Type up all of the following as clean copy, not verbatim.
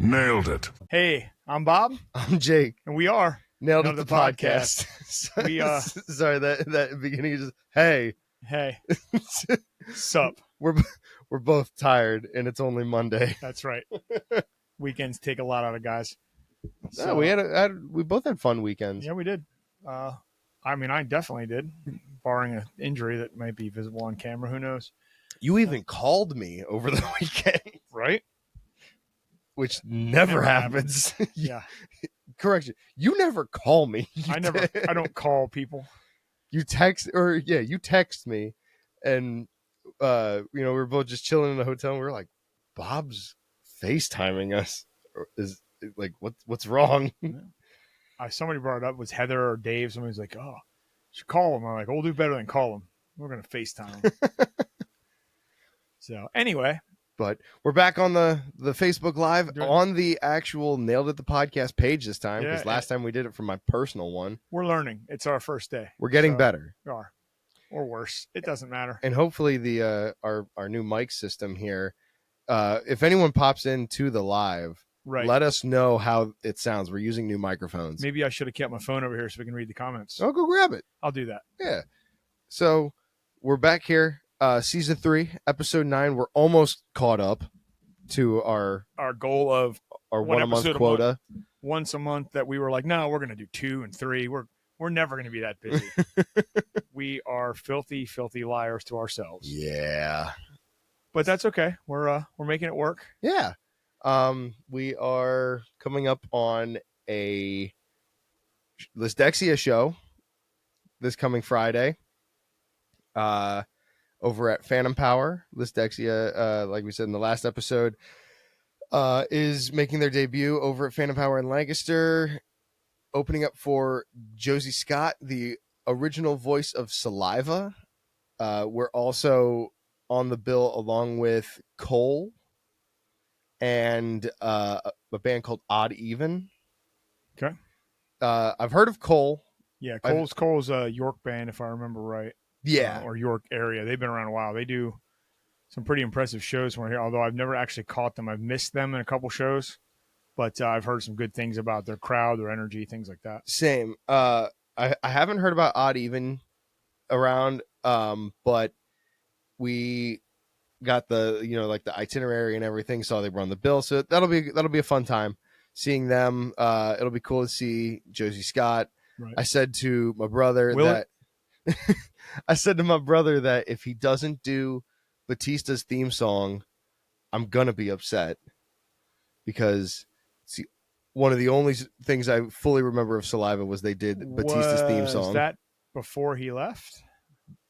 Nailed it. Hey, I'm Bob, I'm Jake. and we are Nailed Nailed it, It the podcast. We, Sorry, that beginning is just, hey. Hey, sup? We're both tired, and it's only Monday. That's right. Weekends take a lot out of guys. So, we both had fun weekends. Yeah, we did. I mean, I definitely did, barring an injury that might be visible on camera. Who knows? You even called me over the weekend, Right? which never happens. Yeah. Correction. You never call me. I don't call people. You text me, and we were both just chilling in the hotel, and we were like, Bob's FaceTiming us. Is like, what's wrong? Somebody brought it up. Was Heather or Dave? Somebody's like, "Oh, you should call him." I'm like, "We'll do better than call him. We're gonna FaceTime him." So anyway, but we're back on the Facebook Live on the actual Nailed It the podcast page this time, because last time we did it from my personal one. We're learning. It's our first day. We're getting better. We are, or worse. It doesn't matter. And hopefully the our new mic system here. If anyone pops into the live. Right. Let us know how it sounds. We're using new microphones. Maybe I should have kept my phone over here so we can read the comments. Oh, go grab it. I'll do that. Yeah. So we're back here, season 3, episode 9. We're almost caught up to our goal of our one a month quota. Once a month that we were like, no, we're going to do 2 and 3. We're never going to be that busy. We are filthy, filthy liars to ourselves. Yeah. But that's okay. We're making it work. Yeah. We are coming up on a Lisdexia show this coming Friday, over at Phantom Power. Lisdexia, like we said in the last episode, is making their debut over at Phantom Power in Lancaster, opening up for Josie Scott, the original voice of Saliva. We're also on the bill along with Cole and a band called Odd Even. Okay. I've heard of Cole. Yeah, Cole's a York band, if I remember right. Yeah. Or York area. They've been around a while. They do some pretty impressive shows from here, although I've never actually caught them. I've missed them in a couple shows, but I've heard some good things about their crowd, their energy, things like that. Same. I haven't heard about Odd Even around, but we got the like the itinerary and everything, saw they were on the bill, so that'll be a fun time seeing them. It'll be cool to see Josie Scott. Right. I said to my brother that if he doesn't do Batista's theme song, I'm gonna be upset, because see, one of the only things I fully remember of Saliva was they did Batista's theme song. Was that before he left?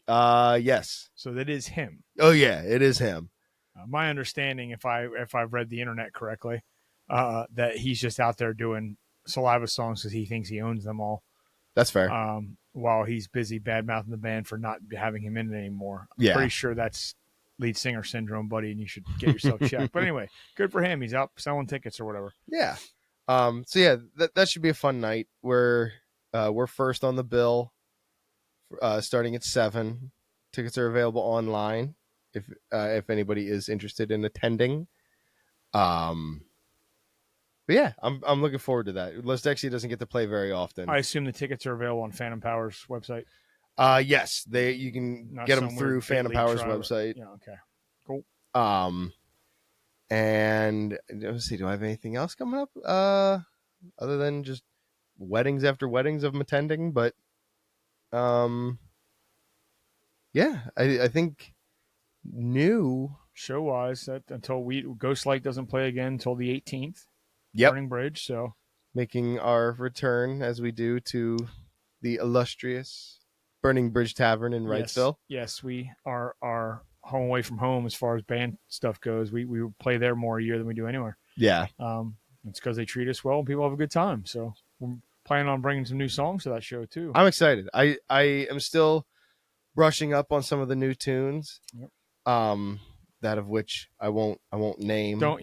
Yes. So that is him. Oh yeah, it is him. My understanding, if I've read the internet correctly, that he's just out there doing Saliva songs because he thinks he owns them all. That's fair. While he's busy badmouthing the band for not having him in it anymore. I'm pretty sure that's lead singer syndrome, buddy, and you should get yourself checked. But anyway, good for him. He's out selling tickets or whatever. Yeah. So yeah, that should be a fun night. We're first on the bill. Starting at 7. Tickets are available online if anybody is interested in attending. But yeah, I'm looking forward to that. Lisdexia doesn't get to play very often. I assume the tickets are available on Phantom Power's website. Yes, you can get them through Phantom Power's website. Yeah, okay, cool. And let's see, do I have anything else coming up? Other than just weddings after weddings of attending, but yeah, I think new show wise that until Ghostlight doesn't play again until the 18th. Yep. Burning Bridge. So making our return as we do to the illustrious Burning Bridge Tavern in Wrightsville. Yes, we are home away from home as far as band stuff goes. We play there more a year than we do anywhere. Yeah. It's because they treat us well and people have a good time. So we're planning on bringing some new songs to that show too. I'm excited. I am still brushing up on some of the new tunes. Yep. That of which I won't name. I'm not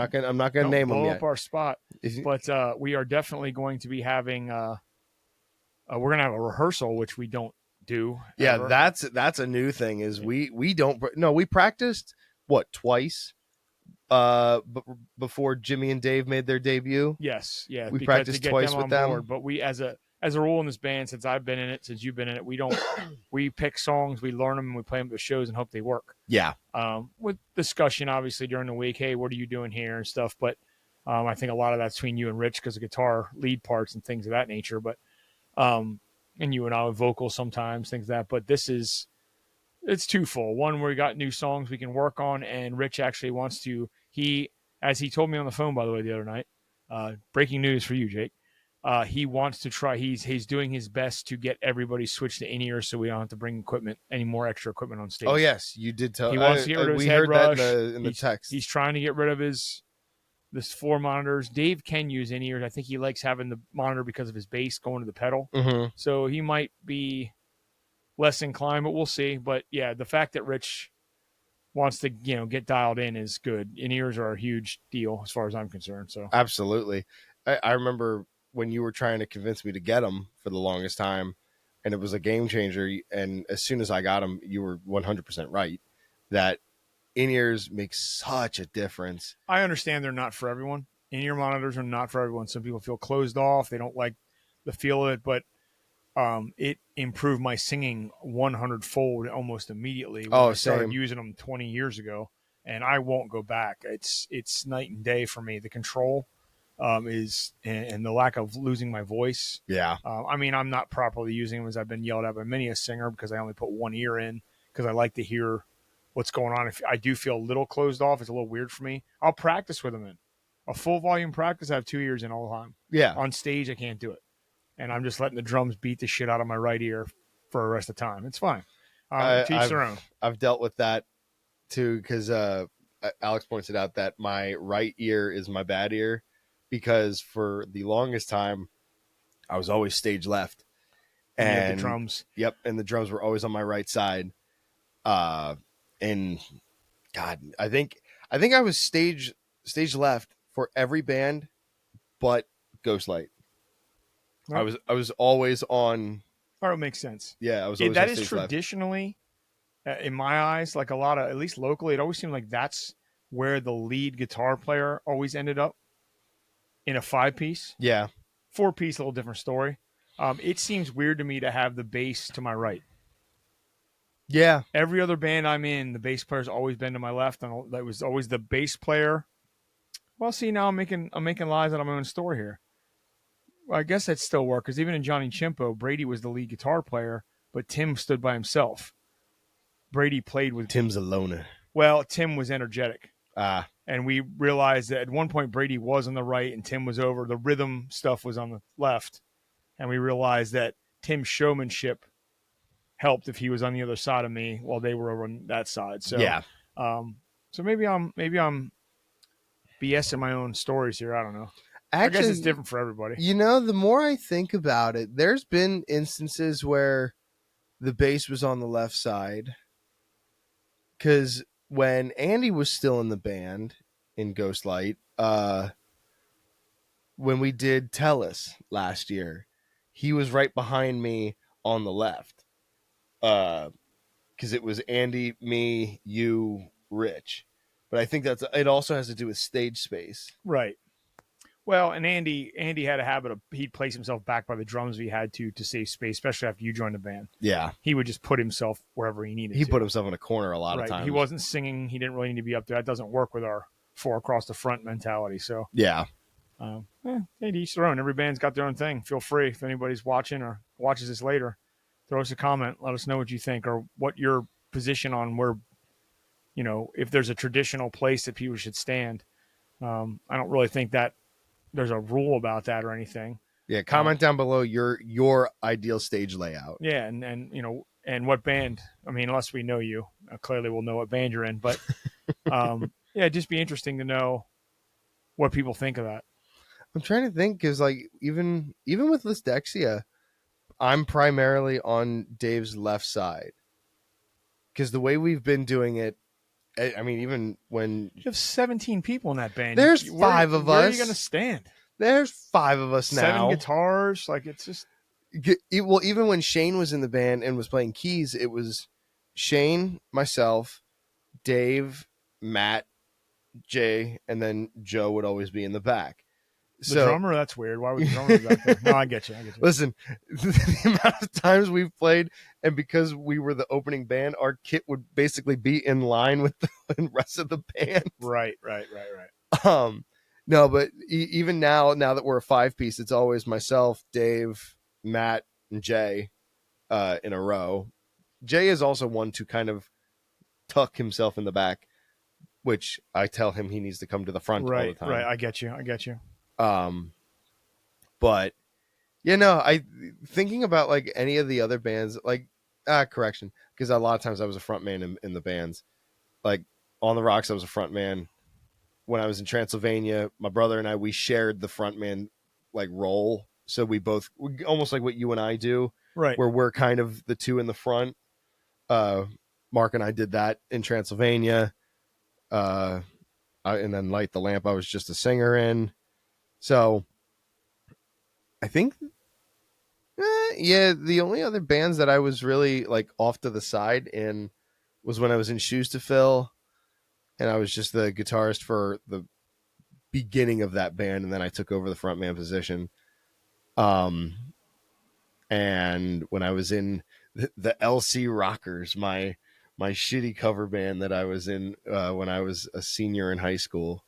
gonna name them yet. Blow up our spot. But we are definitely going to be having. We're gonna have a rehearsal, which we don't do. Yeah, ever. that's a new thing. Is we don't. No, we practiced twice before Jimmy and Dave made their debut. Yes, yeah, We because to practiced get twice them with on them. board. But we, as a rule in this band, since I've been in it, since you've been in it, we don't. We pick songs, we learn them, and we play them at the shows and hope they work. Yeah. With discussion, obviously, during the week, hey, what are you doing here and stuff. But I think a lot of that's between you and Rich because of guitar lead parts and things of that nature. But and you and I with vocals sometimes, things like that. But it's twofold. One, where we got new songs we can work on, and Rich actually wants to. As he told me on the phone, by the way, the other night. Breaking news for you, Jake. He wants to try. He's doing his best to get everybody switched to in-ears, so we don't have to bring any more extra equipment on stage. Oh yes, you did tell. He wants to get rid of his we head heard rush. that in the text. He's trying to get rid of this 4 monitors. Dave can use in-ears. I think he likes having the monitor because of his bass going to the pedal. Mm-hmm. So he might be less inclined, but we'll see. But yeah, the fact that Rich wants to get dialed in is good. In-ears are a huge deal as far as I'm concerned. So Absolutely. I remember when you were trying to convince me to get them for the longest time, and it was a game changer. And as soon as I got them, you were 100% right that in-ears make such a difference. I understand they're not for everyone. In-ear monitors are not for everyone. Some people feel closed off. They don't like the feel of it, but it improved my singing 100-fold almost immediately when I started using them 20 years ago, and I won't go back. It's night and day for me. The control is and the lack of losing my voice. Yeah. I mean, I'm not properly using them as I've been yelled at by many a singer because I only put one ear in because I like to hear what's going on. If I do feel a little closed off, it's a little weird for me. I'll practice with them in a full volume practice. I have 2 ears in all the time. Yeah. On stage, I can't do it. And I'm just letting the drums beat the shit out of my right ear for the rest of the time. It's fine. Teach their own. I've dealt with that too because Alex pointed out that my right ear is my bad ear because for the longest time I was always stage left. And the drums. Yep, and the drums were always on my right side. And God, I think I was stage left for every band but Ghostlight. Well, I was always on. Oh, it makes sense. Yeah, I was. Always that on is stage traditionally, in my eyes, like a lot of, at least locally, it always seemed like that's where the lead guitar player always ended up in a 5-piece. Yeah, 4-piece, a little different story. It seems weird to me to have the bass to my right. Yeah. Every other band I'm in, the bass player's always been to my left, and that was always the bass player. Well, see, now I'm making lies out of my own story here. Well, I guess that still work because even in Johnny Chimpo, Brady was the lead guitar player, but Tim stood by himself. Brady played with Tim's a loner. Well, Tim was energetic. And we realized that at one point Brady was on the right and Tim was over. The rhythm stuff was on the left. And we realized that Tim's showmanship helped if he was on the other side of me while they were over on that side. So yeah. So maybe I'm BSing my own stories here. I don't know. Actually, I guess it's different for everybody. You know, the more I think about it, there's been instances where the bass was on the left side. Because when Andy was still in the band in Ghostlight, when we did Tellus last year, he was right behind me on the left. Because it was Andy, me, you, Rich. But I think it also has to do with stage space. Right. Well, and Andy had a habit of he'd place himself back by the drums if he had to save space, especially after you joined the band. Yeah. He would just put himself wherever he needed to. He put himself in a corner a lot of times. He wasn't singing. He didn't really need to be up there. That doesn't work with our 4 across the front mentality. So yeah. Hey, to each their own. Every band's got their own thing. Feel free if anybody's watching or watches this later, throw us a comment. Let us know what you think or what your position on where, if there's a traditional place that people should stand. I don't really think that there's a rule about that or anything. Yeah, comment down below your ideal stage layout. Yeah, and and what band. I mean, unless we know you, clearly we'll know what band you're in. But yeah, it'd just be interesting to know what people think of that. I'm trying to think because like even with Lisdexia, I'm primarily on Dave's left side because the way we've been doing it. I mean, even when you have 17 people in that band, there's 5 of us. Where are you going to stand? There's 5 of us now. 7 guitars, like it's just. Well, even when Shane was in the band and was playing keys, it was Shane, myself, Dave, Matt, Jay, and then Joe would always be in the back. The So drummer, that's weird. Why would the drummer be back there? No, I get you. I get you. listen, the amount of times we've played, and because we were the opening band, our kit would basically be in line with the rest of the band. Right. No, but even now that we're a 5-piece, it's always myself, Dave, Matt, and Jay in a row. Jay is also one to kind of tuck himself in the back, which I tell him he needs to come to the front all the time. Right. I get you. But I thinking about like any of the other bands, like correction, because a lot of times I was a front man in the bands. Like on the Rocks, I was a front man. When I was in Transylvania, my brother and we shared the front man like role. So we almost like what you and I do, Right. where we're kind of the two in the front. Mark and I did that in Transylvania. And then Light the Lamp, I was just a singer in. So I think, the only other bands that I was really like off to the side in was when I was in Shoes to Fill, and I was just the guitarist for the beginning of that band, and then I took over the frontman position. And when I was in the LC Rockers, my shitty cover band that I was in when I was a senior in high school,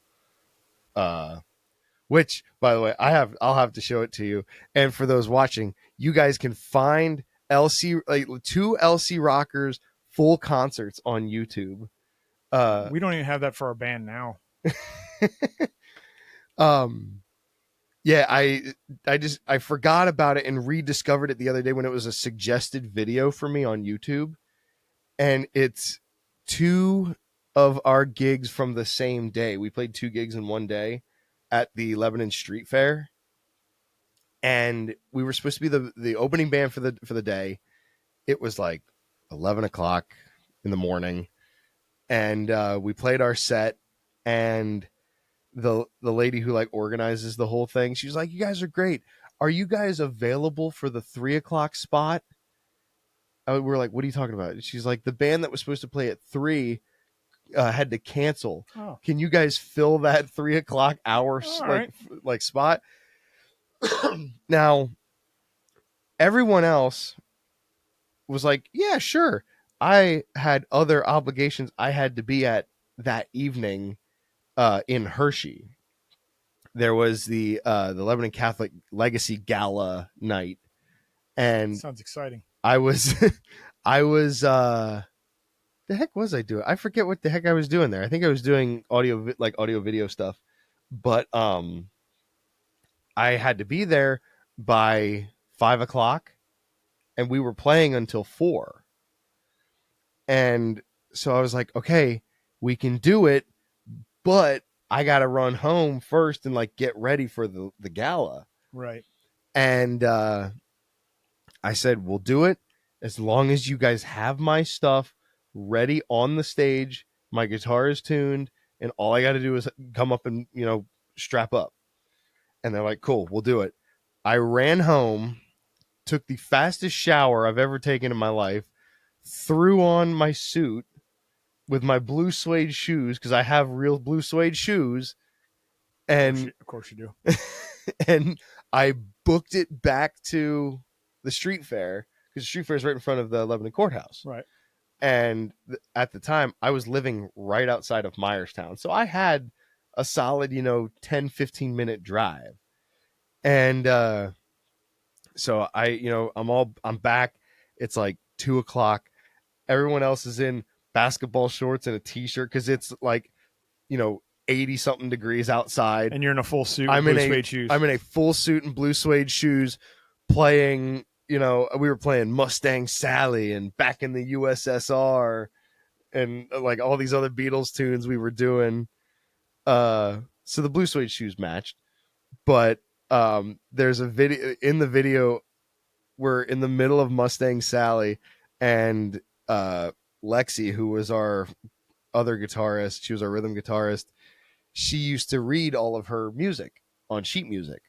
which, by the way, I'll have to show it to you. And for those watching, you guys can find two LC Rockers full concerts on YouTube. We don't even have that for our band now. I forgot about it and rediscovered it the other day when it was a suggested video for me on YouTube. And it's 2 of our gigs from the same day. We played 2 gigs in one day at the Lebanon Street Fair, and we were supposed to be the opening band for the day. It was like 11 o'clock in the morning, and we played our set, and the lady who like organizes the whole thing, she was like, "You guys are great. Are you guys available for the 3 o'clock spot?" We're like, "What are you talking about?" She's like, "The band that was supposed to play at 3 had to cancel. Oh. Can you guys fill that 3 o'clock hour like spot?" Now, everyone else was like, "Yeah, sure." I had other obligations I had to be at that evening in Hershey. There was the Lebanon Catholic Legacy Gala night, and sounds exciting. I was the heck was I doing? I forget what the heck I was doing there. I think I was doing audio video stuff, but I had to be there by 5 o'clock, and we were playing until 4. And so I was like, okay, we can do it, but I got to run home first and like get ready for the gala. Right. And I said, we'll do it as long as you guys have my stuff ready on the stage. My guitar is tuned, and all I got to do is come up and, strap up. And they're like, cool, we'll do it. I ran home, took the fastest shower I've ever taken in my life, threw on my suit with my blue suede shoes, because I have real blue suede shoes. And of course you do. And I booked it back to the street fair, because the street fair is right in front of the Lebanon courthouse. Right. And at the time, I was living right outside of Myerstown. So I had a solid, 10, 15-minute drive. And so I'm back. It's like 2 o'clock. Everyone else is in basketball shorts and a t-shirt, because it's like, 80 something degrees outside. And you're in a full suit with blue suede shoes. I'm in a full suit and blue suede shoes playing, we were playing Mustang Sally and Back in the USSR and like all these other Beatles tunes we were doing. So the blue suede shoes matched, but there's a video. In the video, we're in the middle of Mustang Sally, and Lexi, who was our other guitarist, she was our rhythm guitarist, she used to read all of her music on sheet music,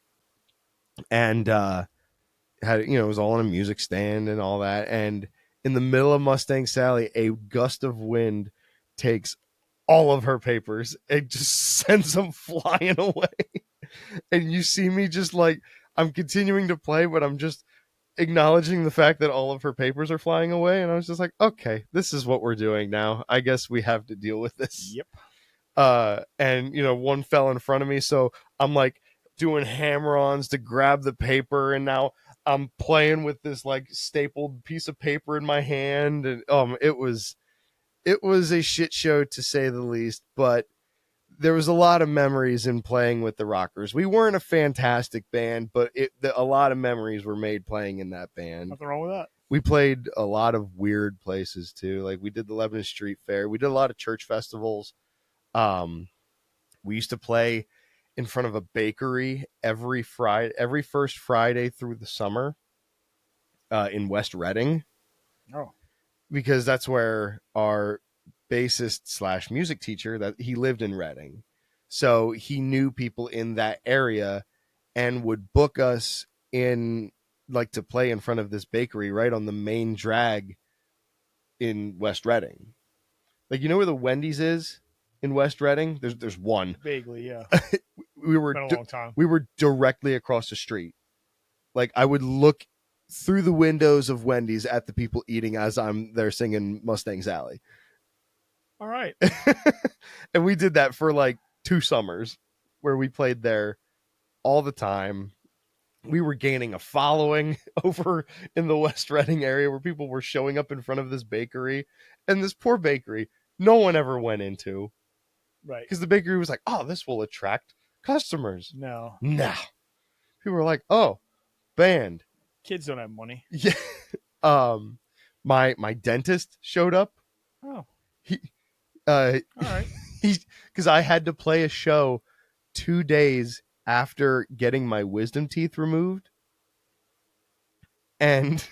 and had, it was all on a music stand and all that. And in the middle of Mustang Sally, a gust of wind takes all of her papers and just sends them flying away. And you see me just like, I'm continuing to play, but I'm just acknowledging the fact that all of her papers are flying away. And I was just like, okay, this is what we're doing now. I guess we have to deal with this. Yep. And one fell in front of me. So I'm like doing hammer-ons to grab the paper. And now I'm playing with this like stapled piece of paper in my hand. And it was a shit show to say the least, but there was a lot of memories in playing with the Rockers. We weren't a fantastic band, but a lot of memories were made playing in that band. Nothing wrong with that. We played a lot of weird places too. Like we did the Lebanon Street Fair. We did a lot of church festivals. We used to play in front of a bakery every first Friday through the summer in West Reading. Oh, because that's where our bassist / music teacher, that he lived in Reading. So he knew people in that area and would book us in like to play in front of this bakery right on the main drag in West Reading. Like, where the Wendy's is in West Reading? There's one. vaguely, yeah. We were Been a long time. we were directly across the street. Like I would look through the windows of Wendy's at the people eating as I'm there singing Mustang Sally. All right. And we did that for like 2 summers where we played there all the time. We were gaining a following over in the West Reading area where people were showing up in front of this bakery, and this poor bakery no one ever went into. Right. Because the bakery was like, oh, this will attract customers. No. People were like, oh, band. Kids don't have money. Yeah. My dentist showed up. Oh. All right. Because I had to play a show 2 days after getting my wisdom teeth removed. And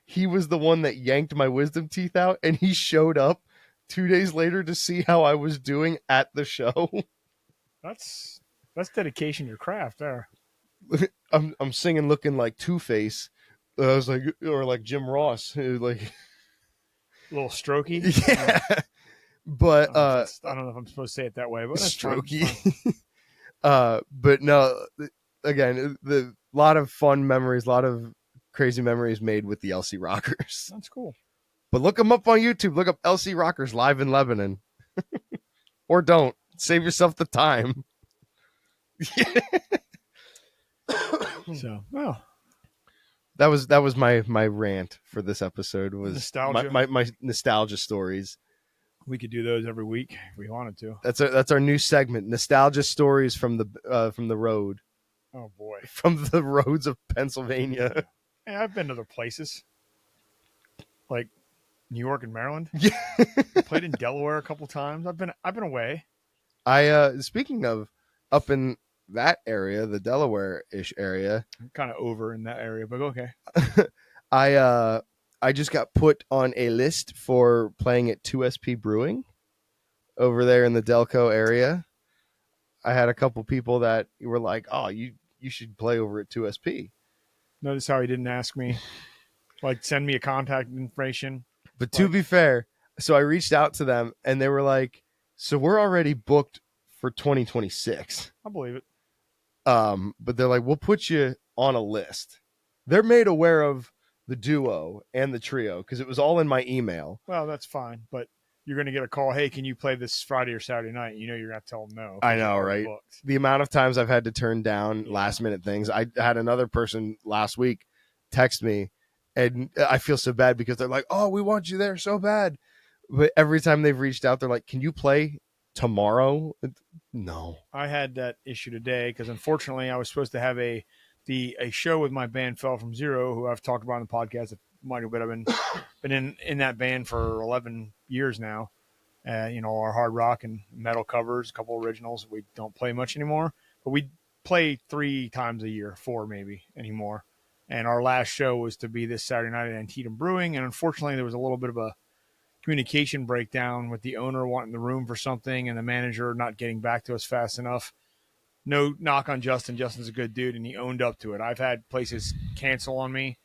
he was the one that yanked my wisdom teeth out, and he showed up 2 days later to see how I was doing at the show. That's dedication to your craft there. I'm singing looking like Two-Face. I was like, or like Jim Ross, like a little strokey. Yeah. But I don't know if I'm supposed to say it that way, but that's strokey. But no, again, the lot of fun memories, a lot of crazy memories made with the LC Rockers. That's cool. But look them up on YouTube. Look up LC Rockers live in Lebanon, or don't. Save yourself the time. So, well, that was my rant for this episode. Was nostalgia. My nostalgia stories. We could do those every week if we wanted to. That's our new segment, nostalgia stories from the road. Oh boy, from the roads of Pennsylvania. Hey, I've been to other places, like New York and Maryland. Yeah, played in Delaware a couple times. I've been away. Speaking of up in that area, the Delaware-ish area, I'm kind of over in that area, but okay. I just got put on a list for playing at 2SP Brewing over there in the Delco area. I had a couple people that were like, "Oh, you should play over at 2SP." Notice how he didn't ask me, like, send me a contact information. But to be fair, so I reached out to them and they were like, "So we're already booked for 2026." I believe it. But they're like, "We'll put you on a list." They're made aware of the duo and the trio because it was all in my email. Well, that's fine, but you're going to get a call. Hey, can you play this Friday or Saturday night? You know, you're going to tell them no. I know, right? Booked. The amount of times I've had to turn down last minute things. I had another person last week text me, and I feel so bad because they're like, "Oh, we want you there so bad," but every time they've reached out, they're like, "Can you play tomorrow?" No. I had that issue today because unfortunately I was supposed to have a show with my band Fell From Zero, who I've talked about on the podcast. Might have been in that band for 11 years now. Our hard rock and metal covers, a couple originals. We don't play much anymore, but we play 3 times a year, 4 maybe anymore. And our last show was to be this Saturday night at Antietam Brewing, and unfortunately there was a little bit of a communication breakdown with the owner wanting the room for something and the manager not getting back to us fast enough. No knock on Justin. Justin's a good dude, and he owned up to it. I've had places cancel on me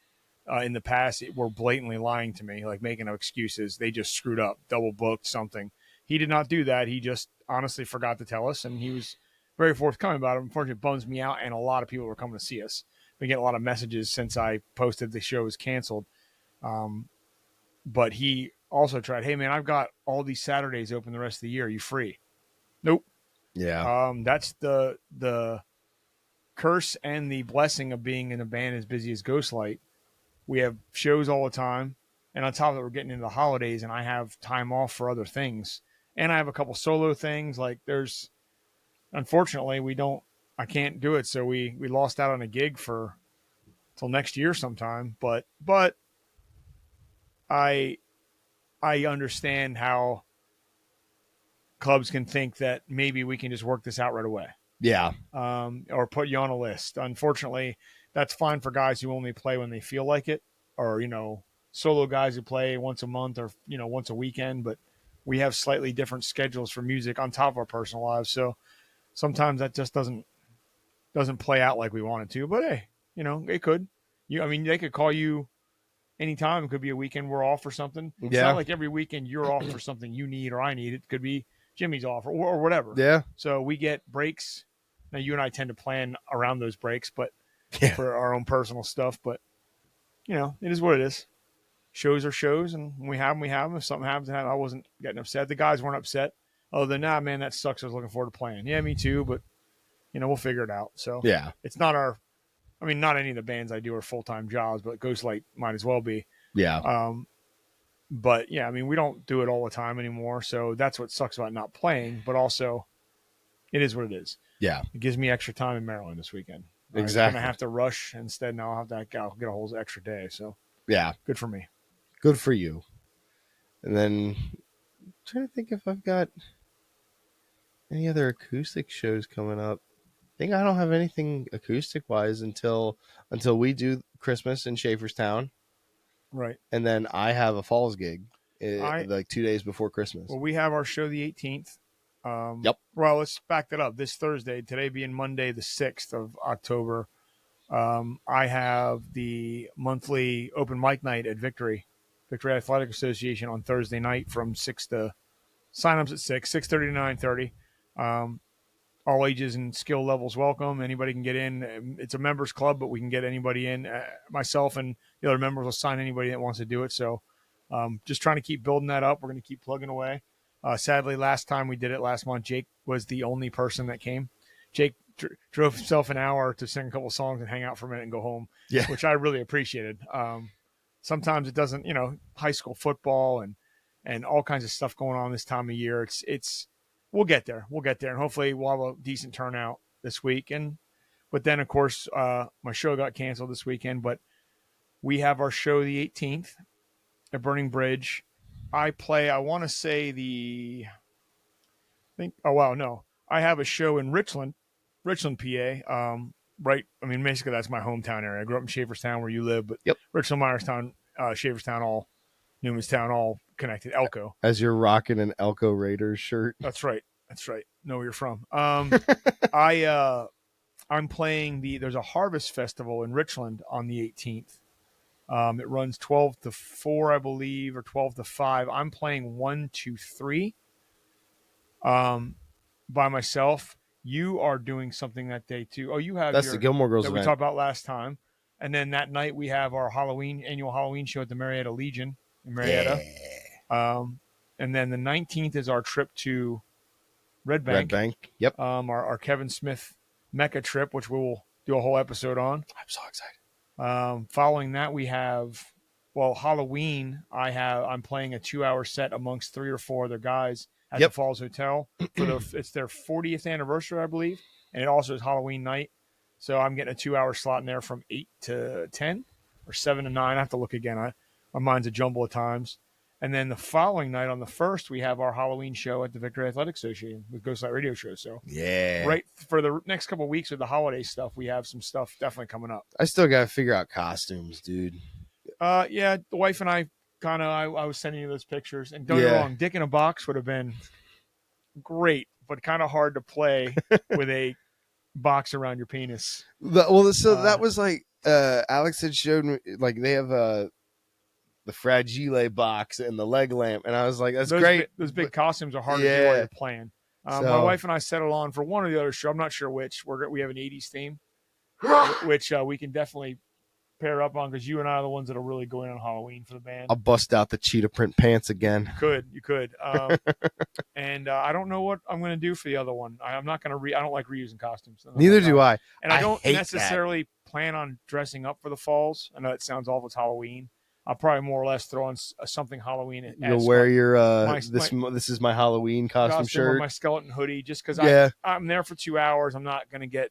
in the past. Were blatantly lying to me, like making up excuses. They just screwed up, double booked something. he did not do that. He just honestly forgot to tell us, and he was very forthcoming about it. Unfortunately, it bums me out, and a lot of people were coming to see us. We get a lot of messages since I posted the show was canceled. But he also tried, hey man, I've got all these Saturdays open the rest of the year. Are you free? Nope. Yeah. That's the curse and the blessing of being in a band as busy as Ghostlight. We have shows all the time, and on top of that, we're getting into the holidays, and I have time off for other things, and I have a couple solo things. Like there's, unfortunately, I can't do it, so we lost out on a gig for till next year sometime. But I understand how clubs can think that maybe we can just work this out right away. Yeah. Or put you on a list. Unfortunately, that's fine for guys who only play when they feel like it, or solo guys who play once a month or once a weekend. But we have slightly different schedules for music on top of our personal lives, so sometimes that just doesn't play out like we want it to. But hey, it could. They could call you anytime. It could be a weekend we're off or something. It's not like every weekend you're off for something you need or I need. It could be Jimmy's off or whatever. Yeah. So we get breaks. Now you and I tend to plan around those breaks, but for our own personal stuff. But it is what it is. Shows are shows, and when we have them, we have them. If something happens, I wasn't getting upset. The guys weren't upset. Other than, nah, man, that sucks. I was looking forward to playing. Yeah, me too. But we'll figure it out. So it's not not any of the bands I do are full-time jobs, but Ghostlight might as well be. Yeah. But yeah, we don't do it all the time anymore. So that's what sucks about not playing, but also it is what it is. Yeah. It gives me extra time in Maryland this weekend. Exactly. I'm going to have to rush instead. Now I'll get a whole extra day. So yeah, good for me. Good for you. And then I'm trying to think if I've got any other acoustic shows coming up. I think I don't have anything acoustic wise until we do Christmas in Schaeferstown. Right. And then I have a Falls gig like 2 days before Christmas. Well, we have our show the 18th. Yep. Well, let's back that up. This Thursday, today being Monday, the 6th of October, I have the monthly open mic night at Victory Athletic Association on Thursday night from 6 to signups at 6:30 to 9:30. All ages and skill levels welcome. Anybody can get in. It's a members club, but we can get anybody in. Myself and the other members will sign anybody that wants to do it. So just trying to keep building that up. We're going to keep plugging away. Sadly, last time we did it last month, Jake was the only person that came. Jake drove himself an hour to sing a couple songs and hang out for a minute and go home, which I really appreciated. Sometimes it doesn't, high school football and all kinds of stuff going on this time of year. It's we'll get there. And hopefully we'll have a decent turnout this week. But then, of course, my show got canceled this weekend. But we have our show the 18th at Burning Bridge. I want to say I have a show in Richland, PA. Right. Basically that's my hometown area. I grew up in Schaeferstown where you live, but Richland, Myerstown, Schaeferstown, Newmanstown, all connected. Elko. As you're rocking an Elko Raiders shirt. That's right. Know where you're from. I'm playing there's a harvest festival in Richland on the 18th. It runs 12 to 4, I believe, or 12 to 5. I'm playing 1 to 3 by myself. You are doing something that day, too. Oh, you have the Gilmore Girls that event we talked about last time. And then that night we have our annual Halloween show at the Marietta Legion in Marietta. Yeah. And then the 19th is our trip to Red Bank. Yep. Our Kevin Smith Mecca trip, which we will do a whole episode on. I'm so excited. Following that, we have Halloween. I'm playing a 2-hour set amongst 3 or 4 other guys at the Falls Hotel. It's their 40th anniversary, I believe, and it also is Halloween night. So I'm getting a 2-hour slot in there from 8 to 10 or 7 to 9. I have to look again. My mind's a jumble at times. And then the following night on the 1st, we have our Halloween show at the Victory Athletic Association with Ghostlight Radio Show. So right for the next couple of weeks with the holiday stuff, we have some stuff definitely coming up. I still got to figure out costumes, dude. The wife and I I was sending you those pictures. And don't get me wrong, Dick in a Box would have been great, but kind of hard to play with a box around your penis. That was like Alex had showed me, like they have the Fragile box and the leg lamp, and I was like, that's those great. Those big costumes are hard to do Yeah. while you're playing. My So- wife and I settled on for one or the other show. I'm not sure which. We have an 80s theme, which we can definitely pair up on because you and I are the ones that are really going on Halloween for the band. I'll bust out the cheetah print pants again. You could. And I don't know what I'm going to do for the other one. I'm not going to I don't like reusing costumes. Neither do I. And I don't hate necessarily plan on dressing up for the falls. I know it sounds awful. It's Halloween. I'll probably more or less throw on something Halloween. You'll wear your this is my Halloween costume shirt, or my skeleton hoodie, just because I'm there for 2 hours. I'm not going to get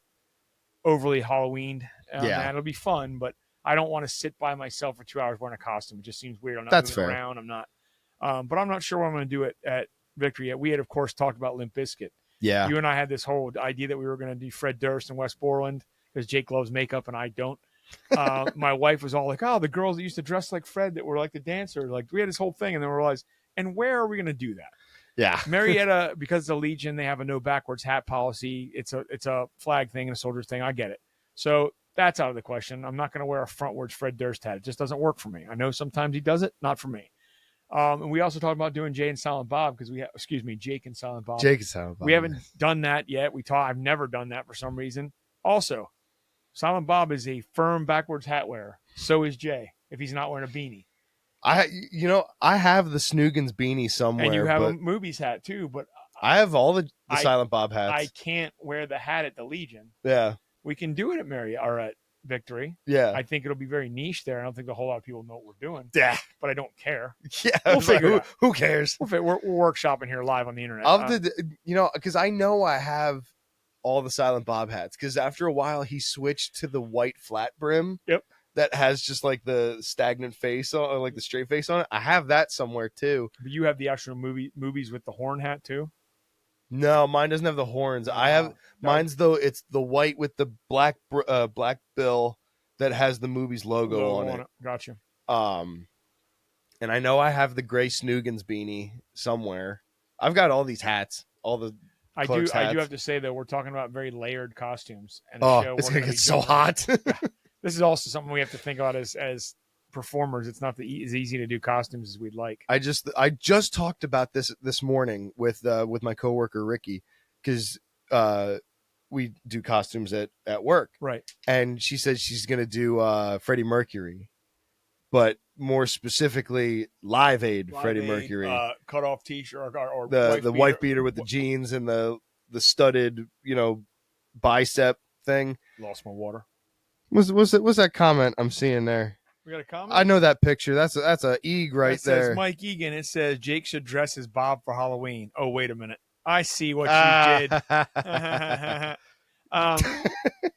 overly Halloweened. And it'll be fun, but I don't want to sit by myself for 2 hours wearing a costume. It just seems weird. I'm not That's moving fair. around. I'm not. But I'm not sure what I'm going to do at Victory yet. We had, of course, talked about Limp Bizkit. Yeah. You and I had this whole idea that we were going to do Fred Durst and West Borland because Jake loves makeup and I don't. My wife was all like, "Oh, the girls that used to dress like Fred that were like the dancer." Like we had this whole thing, and then we realized, and where are we going to do that? Yeah. Marietta, because it's a Legion, they have a no backwards hat policy. It's a flag thing and a soldier's thing. I get it. So that's out of the question. I'm not going to wear a frontwards Fred Durst hat. It just doesn't work for me. I know sometimes he does it, not for me. And we also talked about doing Jake and Silent Bob because Jake and Silent Bob. Jake and Silent Bob. We haven't done that yet. I've never done that for some reason. Also, Silent Bob is a firm backwards hat wearer. So is Jay if he's not wearing a beanie. I have the Snoogans beanie somewhere, And you have but a movies hat too, but I have all the Silent Bob hats. I can't wear the hat at the Legion. Yeah. We can do it at Marriott or at Victory. Yeah. I think it'll be very niche there. I don't think a whole lot of people know what we're doing. Yeah. But I don't care. Yeah. We'll figure it out. Who cares? We're workshopping here live on the internet. Because I know I have all the Silent Bob hats because after a while he switched to the white flat brim. Yep. That has just like the stagnant face on, or like the straight face on it. I have that somewhere too. But you have the actual movies with the horn hat too? No, mine doesn't have the horns. I have mine's though. It's the white with the black bill that has the movies logo on it. Gotcha. And I know I have the gray Snoogans beanie somewhere. I've got all these hats, all the. I do have to say though, we're talking about very layered costumes. And it's gonna get so hot. This is also something we have to think about as performers. It's not as easy to do costumes as we'd like. I just talked about this morning with my coworker Ricky because we do costumes at work, right? And she said she's gonna do Freddie Mercury, but more specifically Live Aid Freddie Mercury, cut off T-shirt or the white beater with the jeans and the studded bicep thing. Lost my water. What's that comment I'm seeing there? We got a comment. I know that picture. That's a Eeg right there. Says Mike Egan. It says Jake should dress as Bob for Halloween. Oh, wait a minute. I see what you did.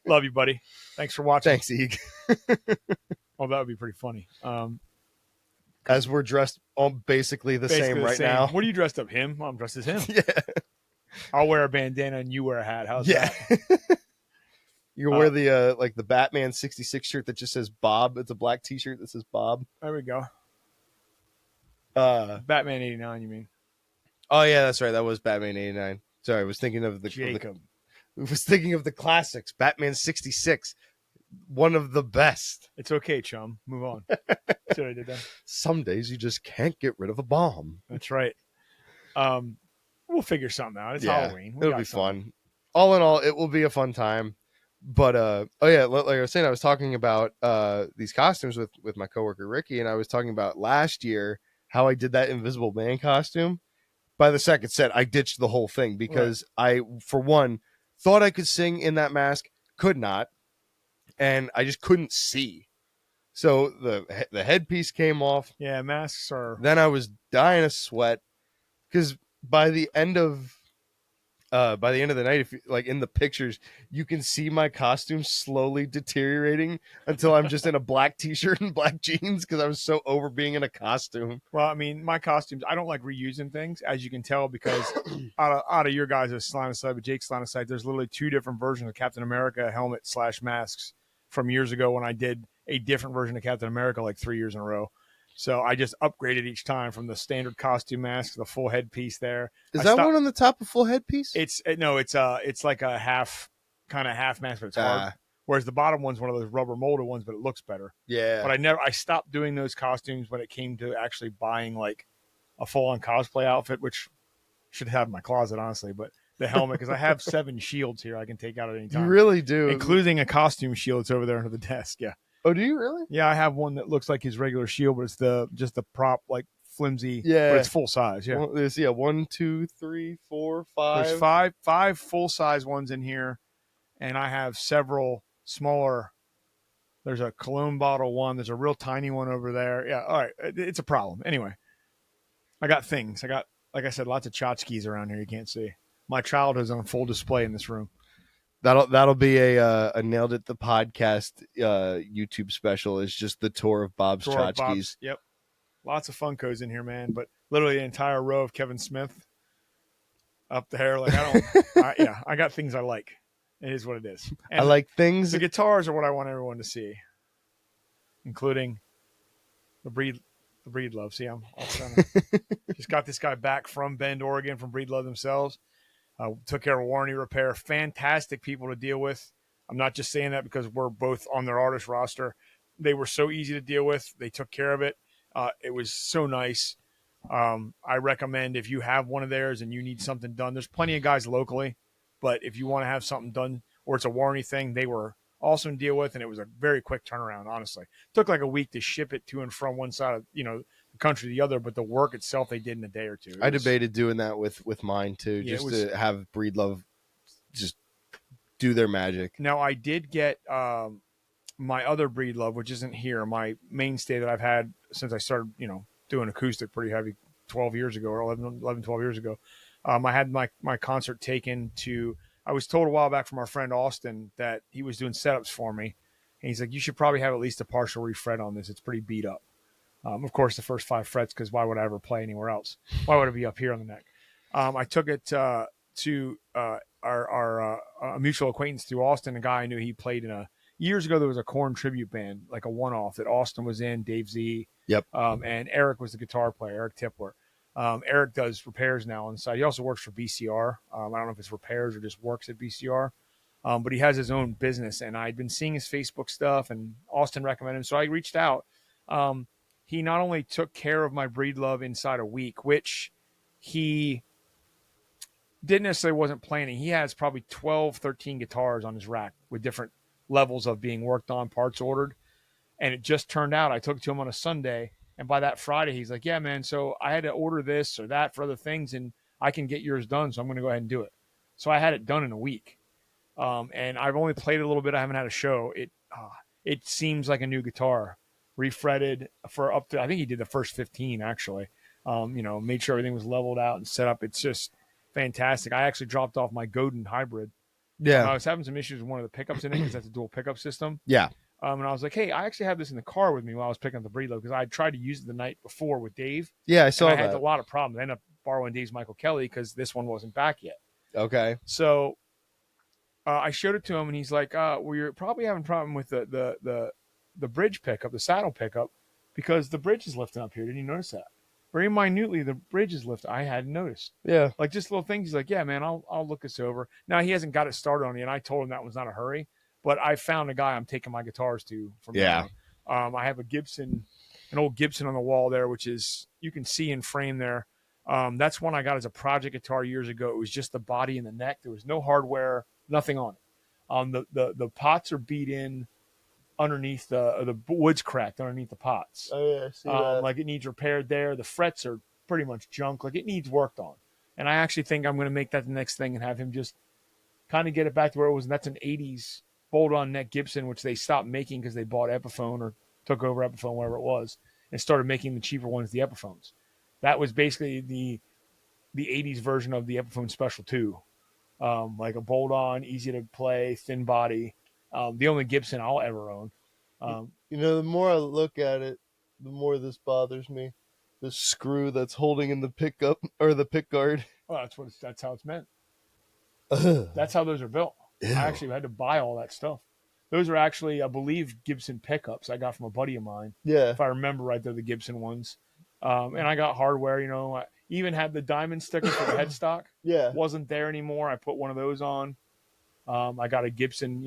Love you, buddy. Thanks for watching. Thanks, Eeg. Oh, that would be pretty funny. As we're dressed on basically the same right now. What are you dressed up? Him? I'm dressed as him. Yeah. I'll wear a bandana and you wear a hat. How's that? You wear the like the Batman 66 shirt that just says Bob. It's a black T-shirt that says Bob. There we go. Batman 89, you mean? Oh yeah, that's right. That was Batman 89. Sorry, I was thinking of Jacob. I was thinking of the classics. Batman 66, one of the best. It's okay, chum. Move on. See what I did then? Some days you just can't get rid of a bomb. That's right. We'll figure something out. It's Halloween. It'll be fun. All in all, it will be a fun time. But like I was saying, I was talking about these costumes with my coworker Ricky, and I was talking about last year how I did that Invisible Man costume. By the second set, I ditched the whole thing because I, for one, thought I could sing in that mask, could not, and I just couldn't see. So the headpiece came off. Yeah, masks are. Then I was dying of sweat because by the end of the night, if you, like in the pictures, you can see my costume slowly deteriorating until I'm just in a black T-shirt and black jeans because I was so over being in a costume. Well, I mean, my costumes, I don't like reusing things, as you can tell, because out of your guys' line of sight, but Jake's line of sight, there's literally two different versions of Captain America helmet/masks from years ago when I did a different version of Captain America like 3 years in a row. So I just upgraded each time from the standard costume mask to the full headpiece there. Is that one on the top of full headpiece? It's like a half mask, but it's hard. Whereas the bottom one's one of those rubber molded ones, but it looks better. Yeah. But I stopped doing those costumes when it came to actually buying like a full on cosplay outfit, which should have in my closet, honestly. But the helmet, because I have 7 shields here I can take out at any time. You really do. Including a costume shield that's over there under the desk. Yeah. Oh, do you really? Yeah, I have one that looks like his regular shield, but it's just the prop, like flimsy. Yeah. But it's full size. Yeah. There's 1, 2, 3, 4, 5. There's five full size ones in here, and I have several smaller. There's a cologne bottle one. There's a real tiny one over there. Yeah. All right. It's a problem. Anyway, I got things. I got, like I said, lots of tchotchkes around here you can't see. My childhood's on full display in this room. That'll be a Nailed It the podcast YouTube special. Is just the tour of Bob's tchotchkes. Yep. Lots of Funkos in here, man. But literally an entire row of Kevin Smith up there. Like I got things I like. It is what it is. And I like things. The guitars are what I want everyone to see, including the Breedlove. See, I'm all just got this guy back from Bend, Oregon, from Breedlove themselves. Took care of warranty repair. Fantastic people to deal with. I'm not just saying that because we're both on their artist roster. They were so easy to deal with. They took care of it. It was so nice. I recommend if you have one of theirs and you need something done, there's plenty of guys locally, but if you want to have something done or it's a warranty thing, they were awesome to deal with, and it was a very quick turnaround, honestly. It took like a week to ship it to and from one side of, the country to the other, but the work itself they did in a day or two. I debated doing that with mine too, just to have Breedlove just do their magic. Now, I did get my other Breedlove, which isn't here, my mainstay that I've had since I started, doing acoustic pretty heavy 12 years ago or 11, 12 years ago. I had my concert taken to, I was told a while back from our friend Austin that he was doing setups for me. And he's like, you should probably have at least a partial refret on this. It's pretty beat up. Of course, the first 5 frets, because why would I ever play anywhere else? Why would it be up here on the neck? I took it to our mutual acquaintance through Austin, a guy I knew. He played in years ago, there was a Korn tribute band, like a one-off that Austin was in, Dave Z. Yep. And Eric was the guitar player, Eric Tipler. Eric does repairs now on the side. He also works for BCR. I don't know if it's repairs or just works at BCR. But he has his own business, and I'd been seeing his Facebook stuff, and Austin recommended him. So I reached out. He not only took care of my Breedlove inside a week, which he didn't necessarily wasn't planning. He has probably 12, 13 guitars on his rack with different levels of being worked on, parts ordered. And it just turned out, I took it to him on a Sunday, and by that Friday, he's like, yeah, man, so I had to order this or that for other things, and I can get yours done, so I'm going to go ahead and do it. So I had it done in a week. And I've only played a little bit. I haven't had a show. It seems like a new guitar, refretted for up to, I think he did the first 15 actually. Made sure everything was leveled out and set up. It's just fantastic. I actually dropped off my Godin hybrid. Yeah. I was having some issues with one of the pickups in it because that's a dual pickup system. Yeah. And I was like, hey, I actually have this in the car with me while I was picking up the Breedlove because I tried to use it the night before with Dave. Yeah, I saw that. I had a lot of problems. I ended up borrowing Dave's Michael Kelly because this one wasn't back yet. Okay. So I showed it to him, and he's like, well, you're probably having a problem with the bridge pickup, the saddle pickup, because the bridge is lifting up here. Didn't you notice that? Very minutely, the bridge is lifted. I hadn't noticed. Yeah. Like just little things. He's like, yeah, man, I'll look this over. Now, he hasn't got it started on yet, and I told him that was not a hurry. But I found a guy I'm taking my guitars to. From yeah. I have an old Gibson on the wall there, which is, you can see in frame there. That's one I got as a project guitar years ago. It was just the body and the neck. There was no hardware, nothing on it. The pots are beat in underneath the wood's cracked underneath the pots. Oh yeah, I see that. Like it needs repaired there. The frets are pretty much junk. Like it needs worked on. And I actually think I'm going to make that the next thing and have him just kind of get it back to where it was. And that's an 80s bolt-on neck Gibson, which they stopped making because they bought Epiphone or took over Epiphone, whatever it was, and started making the cheaper ones, the Epiphones. That was basically the 80s version of the Epiphone Special 2. Like a bolt-on, easy to play, thin body. The only Gibson I'll ever own. The more I look at it, the more this bothers me. The screw that's holding in the pickup or the pick guard. Well, that's how it's meant. That's how those are built. Ew. I actually had to buy all that stuff. Those are actually, I believe, Gibson pickups I got from a buddy of mine. Yeah. If I remember right, they're the Gibson ones. And I got hardware, I even had the diamond sticker for the headstock. Yeah. Wasn't there anymore. I put one of those on. I got a Gibson,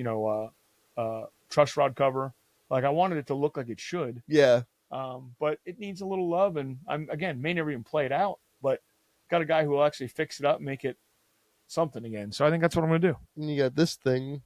truss rod cover. Like I wanted it to look like it should, Yeah. but it needs a little love. And I'm again may never even play it out, but got a guy who will actually fix it up, and make it something again. So I think that's what I'm going to do. And you got this thing,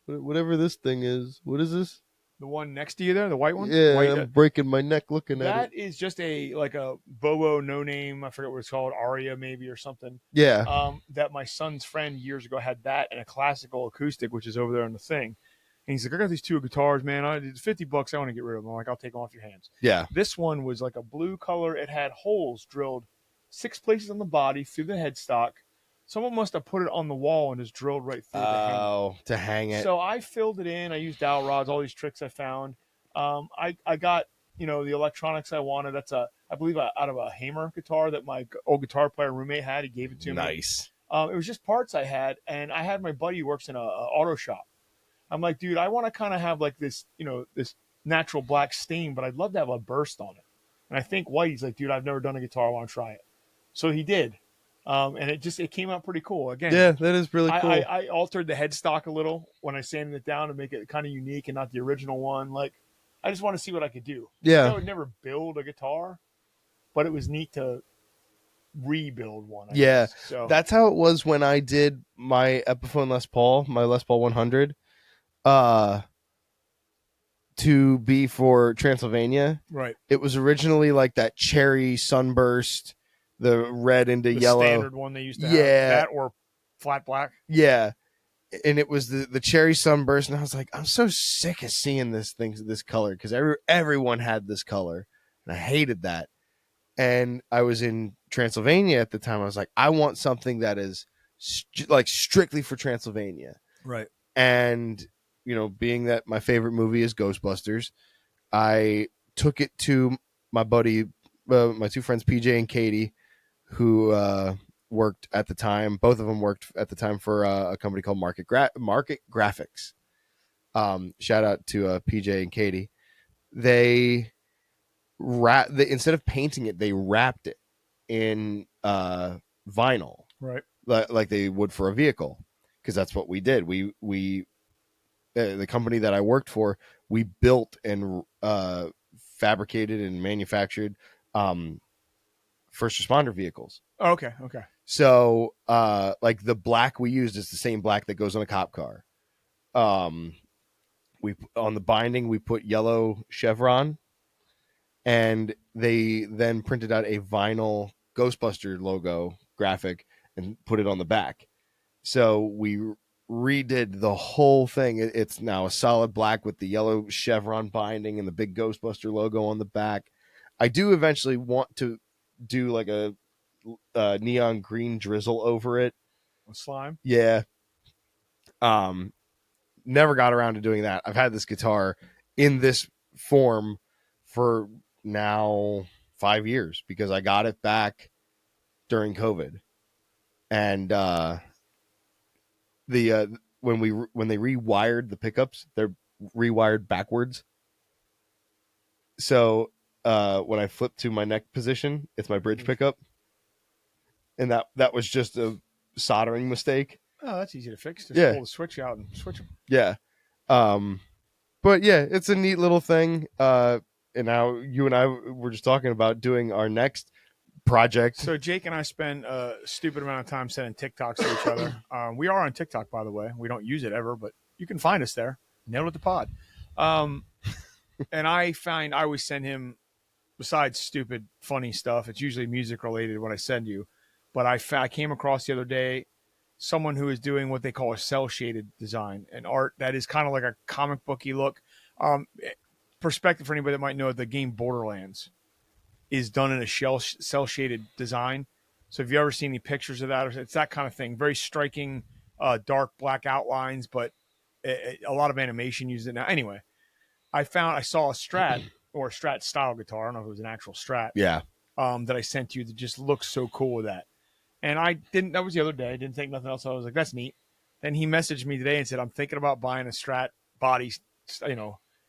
whatever this thing is. What is this? The one next to you there, the white one. Yeah, White, I'm breaking my neck looking at it. that is just a like a Bobo no name. I forget what it's called, Aria maybe or something. Yeah. That my son's friend years ago had that and a classical acoustic, which is over there on the thing. And he's like, I got these two guitars, man. It's $50. I want to get rid of them. I'm like, I'll take them off your hands. Yeah. This one was like a blue color. It had holes drilled 6 places on the body through the headstock. Someone must have put it on the wall and just drilled right through To hang it. So I filled it in. I used dowel rods, all these tricks I found. I got the electronics I wanted. That's I believe out of a Hamer guitar that my old guitar player roommate had. He gave it to me. Nice. It was just parts I had, and I had my buddy who works in a auto shop. I'm like, dude, I want to kind of have like this, this natural black stain, but I'd love to have a burst on it. And I think Whitey's like, dude, I've never done a guitar. I want to try it. So he did. And it came out pretty cool. Again, Yeah, that is really cool. I altered the headstock a little when I sanded it down to make it kind of unique and not the original one. Like, I just want to see what I could do. Yeah. I would never build a guitar, but it was neat to rebuild one. I Yeah. guess. So That's how it was when I did my Epiphone Les Paul, my Les Paul 100, to be for Transylvania. right. It was originally like that cherry sunburst, the red into The yellow. standard one they used to have. Yeah. That or flat black. Yeah. And it was the cherry sunburst, and I was like, I'm so sick of seeing this color, because everyone had this color, and I hated that. And I was in Transylvania at the time. I was like, I want something that is like strictly for Transylvania. Right. And being that my favorite movie is Ghostbusters, I took it to my buddy, my two friends, PJ and Katie, who worked at the time. Both of them worked at the time for a company called Market Graphics. Shout out to PJ and Katie. They instead of painting it, they wrapped it in vinyl, Right. like they would for a vehicle, because that's what we did. We the company that I worked for, we built and fabricated and manufactured first responder vehicles. Oh, okay. Okay. So, like the black we used is the same black that goes on a cop car. We on the binding we put yellow chevron, and they then printed out a vinyl Ghostbuster logo graphic and put it on the back. So we redid the whole thing. It's now a solid black with the yellow chevron binding and the big Ghostbuster logo on the back. I do eventually want to do like a neon green drizzle over it. Slime. Yeah. Never got around to doing that. I've had this guitar in this form for now 5 years, because I got it back during COVID. And when they rewired the pickups, they're rewired backwards. So when I flip to my neck position, it's my bridge pickup. And that was just a soldering mistake. Oh, that's easy to fix. Just Yeah. pull the switch out and switch them. Yeah. But yeah, it's a neat little thing. And now you and I were just talking about doing our next project. So Jake and I spend a stupid amount of time sending TikToks to each other. We are on TikTok, by the way. We don't use it ever, but you can find us there. Nail it the pod. And I always send him, besides stupid, funny stuff, it's usually music related when I send you. But I came across the other day someone who is doing what they call a cell shaded design, an art that is kind of like a comic booky look. Perspective for anybody that might know, the game Borderlands is done in a cell shaded design. So if you ever seen any pictures of that, it's that kind of thing. Very striking, dark black outlines, but a lot of animation used it now. Anyway, I saw a Strat or a Strat style guitar. I don't know if it was an actual Strat. Yeah. That I sent you that just looks so cool with that. And that was the other day. I didn't think nothing else. I was like, that's neat. Then he messaged me today and said, I'm thinking about buying a Strat body,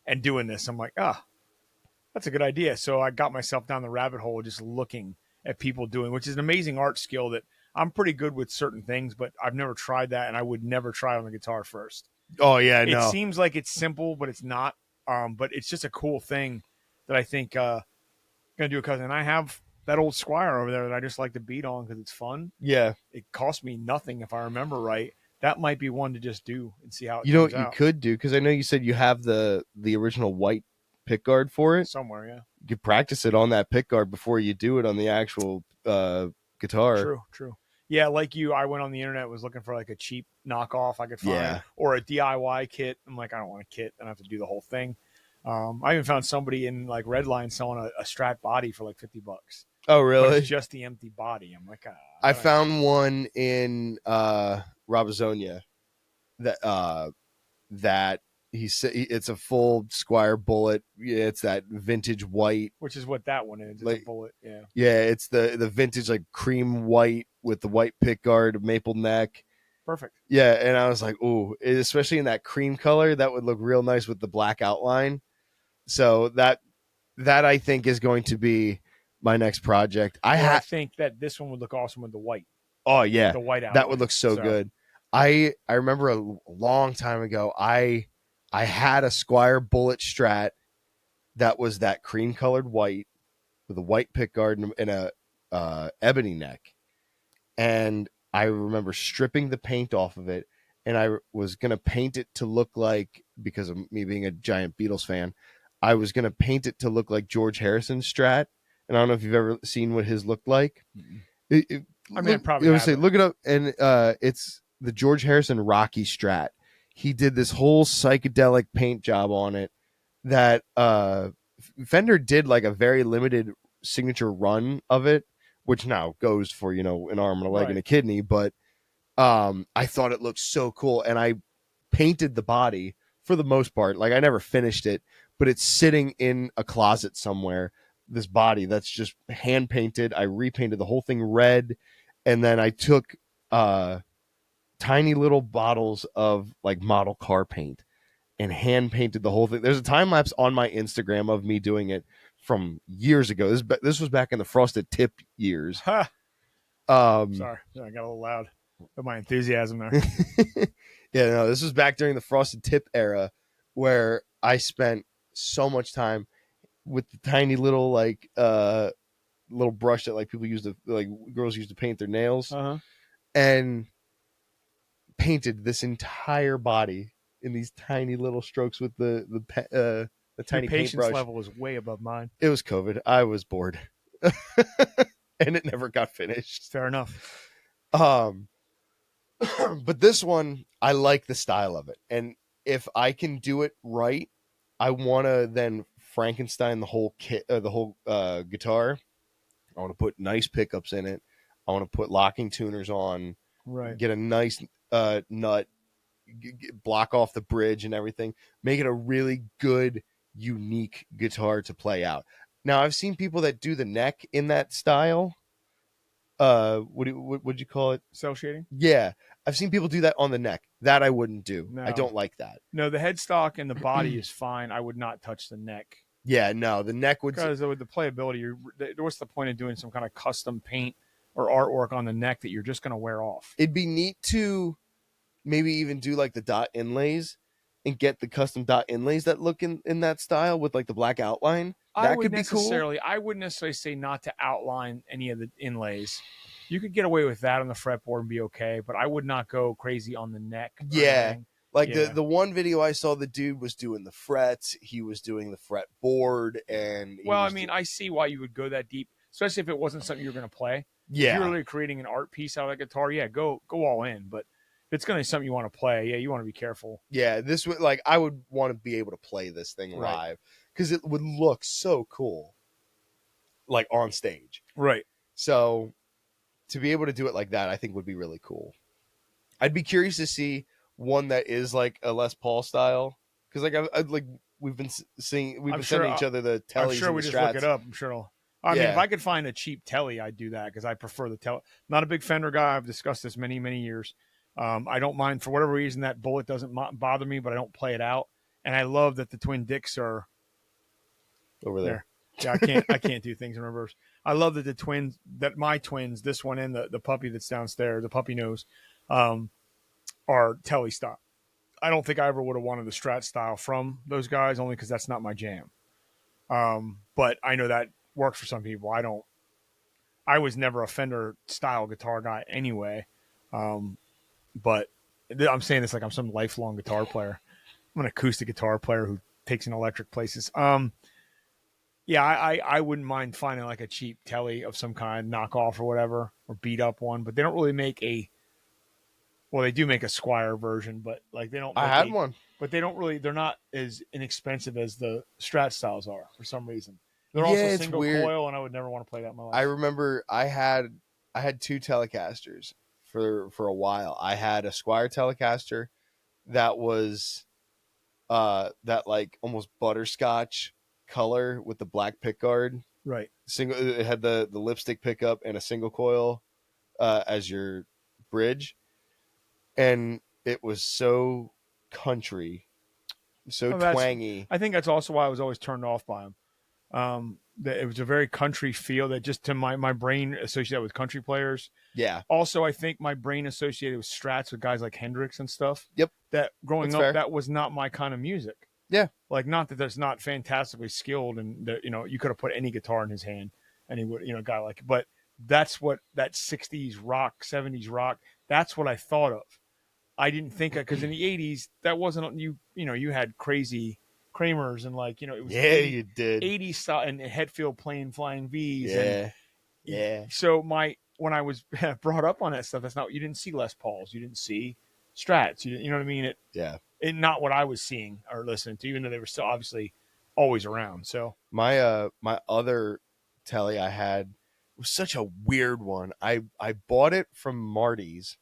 and doing this. I'm like, that's a good idea. So I got myself down the rabbit hole just looking at people doing, which is an amazing art skill that I'm pretty good with certain things, but I've never tried that, and I would never try on the guitar first. Oh yeah, It no, seems like it's simple, but it's not. But it's just a cool thing that I think gonna do a cousin. And I have that old Squire over there that I just like to beat on because it's fun. yeah. It cost me nothing if I remember right. That might be one to just do and see how it You know turns what you out could do, because I know you said you have the original white pick guard for it. somewhere. Yeah, You could practice it on that pick guard before you do it on the actual guitar. true, true. Yeah, like you, I went on the internet, was looking for like a cheap knockoff I could find Yeah. or a DIY kit. I'm like, I don't want a kit, then I have to do the whole thing. I even found somebody in like Redline selling a Strat body for like $50, Oh but it's really? just the empty body. I'm like, I found one in Robizonia that he said it's a full Squire bullet. Yeah, it's that vintage white. which is what that one is. It's a Like, bullet. Yeah, yeah, it's the vintage like cream white with the white pick guard, maple neck. perfect. Yeah, and I was like, ooh, especially in that cream color, that would look real nice with the black outline. So that I think is going to be my next project. I think that this one would look awesome with Oh yeah, the white that would outline. look so good. I remember a long time ago, I had a Squire Bullet Strat that was that cream colored white with a white pickguard and a ebony neck, and I remember stripping the paint off of it, and I was gonna paint it to look like, because of me being a giant Beatles fan, I was gonna paint it to look like George Harrison's Strat. And I don't know if you've ever seen what his looked like. I mean, I probably I would have say it. look it up, and it's the George Harrison Rocky Strat. He did this whole psychedelic paint job on it that Fender did like a very limited signature run of it, which now goes for an arm and a leg and Right. a kidney. But I thought it looked so cool, and I painted the body for the most part. Like I never finished it, but it's sitting in a closet somewhere. This body that's just hand painted. I repainted the whole thing red, and then I took tiny little bottles of like model car paint and hand painted the whole thing. There's a time lapse on my Instagram of me doing it from years ago. This was back in the Frosted Tip years. Ha! Um, Sorry, I got a little loud with my enthusiasm there. yeah, no, this was back during the Frosted Tip era where I spent so much time with the tiny little like little brush that like people used to like girls used to paint their nails, Uh-huh. and painted this entire body in these tiny little strokes with the Your tiny patience paintbrush. level is way above mine. It was COVID. I was bored. And it never got finished. Fair enough. Um but this one, I like the style of it. And if I can do it right, I want to then Frankenstein the whole kit, the whole guitar. I want to put nice pickups in it. I want to put locking tuners on, Right. get a nice nut, block off the bridge and everything, make it a really good, unique guitar to play out. Now, I've seen people that do the neck in that style. What would you call it? Cell shading? Yeah, I've seen people do that on the neck. That I wouldn't do. No. I don't like that. No, the headstock and the body is fine. I would not touch the neck Yeah, no, the neck would. because with the playability, what's the point of doing some kind of custom paint or artwork on the neck that you're just going to wear off? It'd be neat to maybe even do like the dot inlays and get the custom dot inlays that look in that style with like the black outline. That could be cool. I wouldn't necessarily say not to outline any of the inlays. You could get away with that on the fretboard and be okay, but I would not go crazy on the neck. Yeah. Like Yeah. the one video I saw, the dude was doing the frets, he was doing the fretboard, and Well, I mean, I see why you would go that deep, especially if it wasn't something you're going to play. If yeah, you're really creating an art piece out of that guitar, yeah, go all in. But if it's going to be something you want to play, yeah, you want to be careful. yeah. This would like I would want to be able to play this thing Right. live because it would look so cool, like on stage. Right. So to be able to do it like that, I think would be really cool. I'd be curious to see one that is like a Les Paul style, because like I've like we've been seeing, we've I'm been sure sending each other the tellies. I'm sure and we the just strats. look it up. I'm sure it'll. I mean, Yeah. if I could find a cheap telly, I'd do that because I prefer the telly. Not a big Fender guy. I've discussed this many, many years. I don't mind for whatever reason that bullet doesn't bother me, but I don't play it out. And I love that the twin dicks are Over there. Yeah, I can't do things in reverse. I love that my twins, this one and the puppy that's downstairs, the puppy nose, are telly stop. I don't think I ever would have wanted the Strat style from those guys, only because that's not my jam. But I know that works for some people. I don't. I was never a Fender style guitar guy anyway. Um, but I'm saying this like I'm some lifelong guitar player. I'm an acoustic guitar player who takes in electric places. Yeah, I wouldn't mind finding like a cheap Telly of some kind, knockoff or whatever, or beat up one. But they don't really make a. Well, they do make a Squire version, but like they don't I make had a. one. But they don't really. They're not as inexpensive as the Strat styles are for some reason. They're Yeah, also it's single weird. coil, and I would never want to play that in my life. I remember I had two Telecasters for a while. I had a Squire Telecaster that was that like almost butterscotch color with the black pickguard. Right. Single, it had the lipstick pickup and a single coil as your bridge, and it was so country, so Well, that's. twangy. I think that's also why I was always turned off by them. That it was a very country feel that just to my brain associated with country players. Yeah, Also, I think my brain associated with Strats with guys like Hendrix and stuff. yep, That growing that's up, fair. that was not my kind of music. Yeah, Like, not that that's not fantastically skilled, and that you could have put any guitar in his hand, and he would, a guy like. But that's what that '60s rock, '70s rock. That's what I thought of. I didn't think because in the '80s that wasn't you had crazy Kramers and like it was yeah, you did. '80s style and Hetfield playing Flying V's Yeah, and yeah. so when I was brought up on that stuff, that's not you didn't see Les Pauls, you didn't see Strats, you know what I mean? Yeah. It not what I was seeing or listening to, even though they were still obviously always around. So My other telly I had was such a weird one. I bought it from Marty's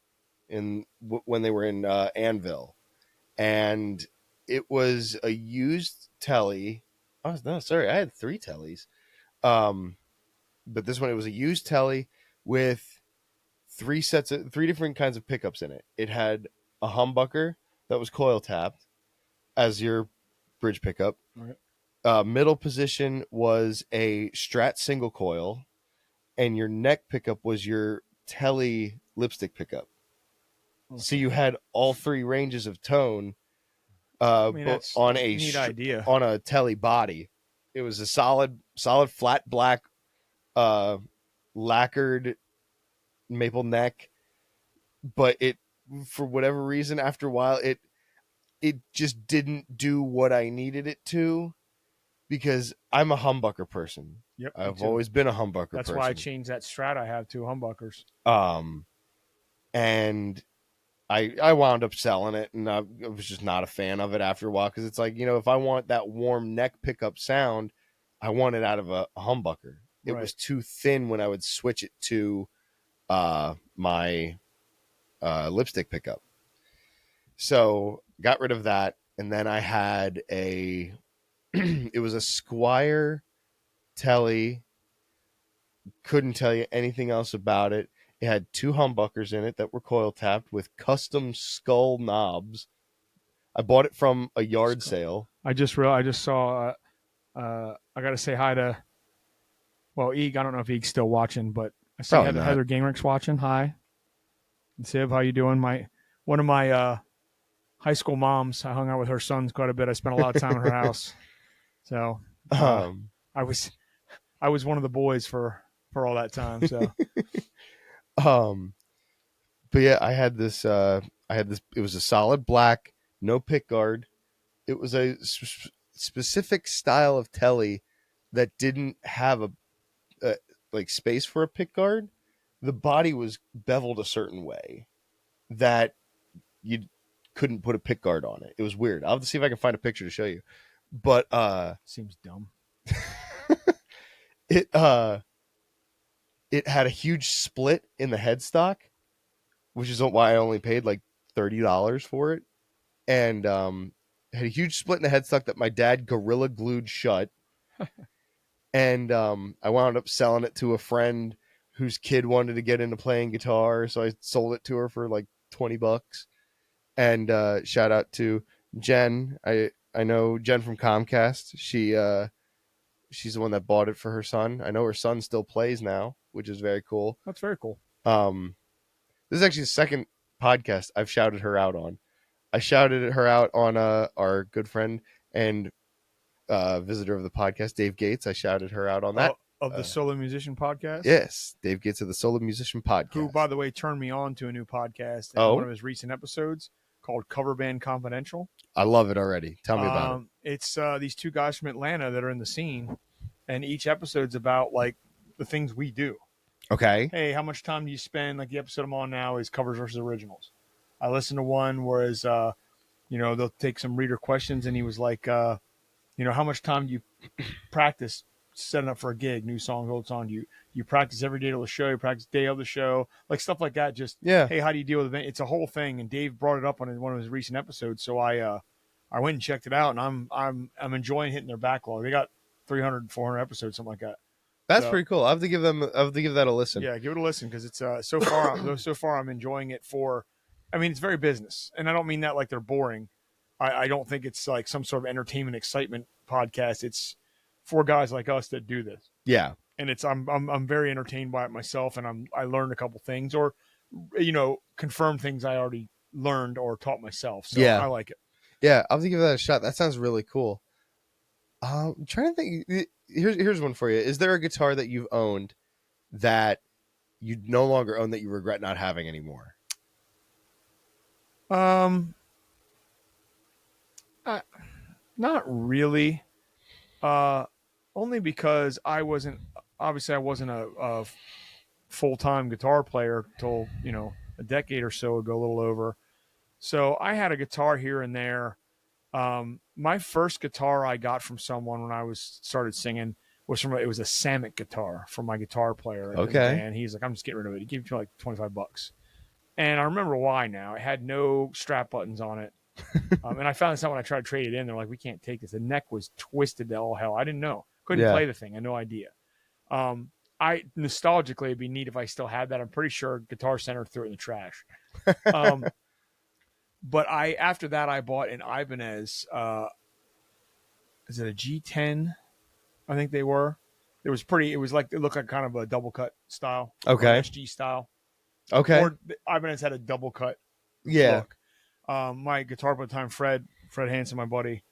when they were in Anvil, and it was a used telly. Oh no, sorry, I had three tellies. Um, but this one it was a used telly with three different kinds of pickups in it. It had a humbucker that was coil tapped as your bridge pickup. okay. Middle position was a Strat single coil, and your neck pickup was your Telly lipstick pickup. So you had all three ranges of tone I mean that's on a a neat idea. on a Telly body. It was a solid flat black uh, lacquered maple neck, but it for whatever reason after a while it just didn't do what I needed it to, because I'm a humbucker person. Yep, I've always been a humbucker that's person. why I changed that Strat I have to humbuckers. And I wound up selling it, and I was just not a fan of it after a while, because it's like, if I want that warm neck pickup sound, I want it out of a humbucker. It Right. was too thin when I would switch it to my lipstick pickup. So got rid of that, and then I had a it was a Squire Telly. Couldn't tell you anything else about it. It had two humbuckers in it that were coil tapped with custom skull knobs. I bought it from a yard sale. I just saw I got to say hi to Eeg. I don't know if Eeg's still watching, but I see Probably not. Heather Gingrich's watching. Hi. And Siv, how you doing? One of my high school moms. I hung out with her sons quite a bit. I spent a lot of time at her house. So I was one of the boys for all that time. So but yeah, I had this it was a solid black, no pick guard. It was a specific style of telly that didn't have a like space for a pick guard. The body was beveled a certain way that you couldn't put a pick guard on it. It was weird. I'll have to see if I can find a picture to show you. But seems dumb. it had a huge split in the headstock, which is why I only paid like $30 for it. And had a huge split in the headstock that my dad gorilla glued shut. And I wound up selling it to a friend whose kid wanted to get into playing guitar, so I sold it to her for like $20. And shout out to Jen. I know Jen from Comcast. She's the one that bought it for her son. I know her son still plays now, which is very cool. That's very cool. This is actually the second podcast I've shouted her out on. I shouted her out on our good friend and visitor of the podcast, Dave Gates. I shouted her out on that. Of the Solo Musician podcast. Yes, Dave Gates of the Solo Musician podcast. Who, by the way, turned me on to a new podcast in one of his recent episodes called Cover Band Confidential. I love it already. Tell me about it. It's these two guys from Atlanta that are in the scene, and each episode's about like the things we do. Okay. Hey, how much time do you spend? Like the episode I'm on now is covers versus originals. I listened to one whereas they'll take some reader questions, and he was like, how much time do you practice setting up for a gig, new songs, old songs? You practice every day of the show, you practice day of the show, like stuff like that. Just hey, how do you deal with it? It's a whole thing, and Dave brought it up on one of his recent episodes, so I went and checked it out, and I'm enjoying hitting their backlog. They got 300, 400 episodes, something like that. That's pretty cool. I have to give that a listen. Yeah, give it a listen because it's so far I'm enjoying it. It's very business, and I don't mean that like they're boring. I don't think it's like some sort of entertainment excitement podcast. It's for guys like us that do this. Yeah, and I'm very entertained by it myself, and I learned a couple things, or confirm things I already learned or taught myself. So yeah, I like it. Yeah, I'll have to give that a shot. That sounds really cool. I'm trying to think. Here's one for you. Is there a guitar that you've owned that you no longer own that you regret not having anymore? Not really. Only because I wasn't a full-time guitar player till a decade or so ago, a little over. So I had a guitar here and there. My first guitar I got from someone when I started singing was it was a Samick guitar from my guitar player. Okay. And he's like, I'm just getting rid of it. He gave me like $25. And I remember why now. It had no strap buttons on it. And I found this out when I tried to trade it in. They're like, we can't take this. The neck was twisted to all hell. I didn't know. Couldn't play the thing. I had no idea. Nostalgically, it'd be neat if I still had that. I'm pretty sure Guitar Center threw it in the trash. But after that, I bought an Ibanez. Is it a G10? I think they were. It was pretty. It looked like kind of a double cut style. Okay. SG style. Okay. Or Ibanez had a double cut. Yeah. Look. My guitar player at the time, Fred Hansen, my buddy,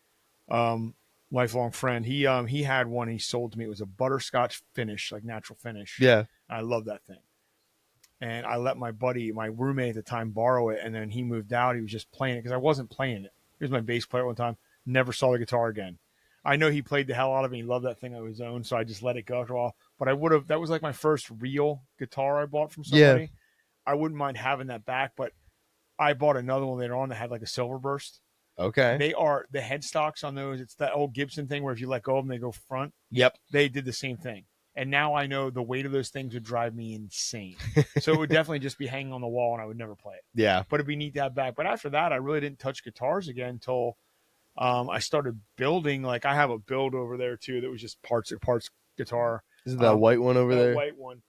lifelong friend. He had one he sold to me. It was a butterscotch finish, like natural finish. Yeah. I love that thing. And I let my roommate at the time, borrow it. And then he moved out. He was just playing it because I wasn't playing it. He was my bass player one time. Never saw the guitar again. I know he played the hell out of it. He loved that thing on his own. So I just let it go after a while. But that was like my first real guitar I bought from somebody. Yeah. I wouldn't mind having that back. But I bought another one later on that had like a silver burst. Okay. They are the headstocks on those. It's that old Gibson thing where if you let go of them, they go front. Yep. They did the same thing. And now I know the weight of those things would drive me insane. So it would definitely just be hanging on the wall and I would never play it. Yeah. But it'd be neat to have back. But after that, I really didn't touch guitars again until I started building. Like I have a build over there too that was just parts guitar. Is it that white one over there? White one.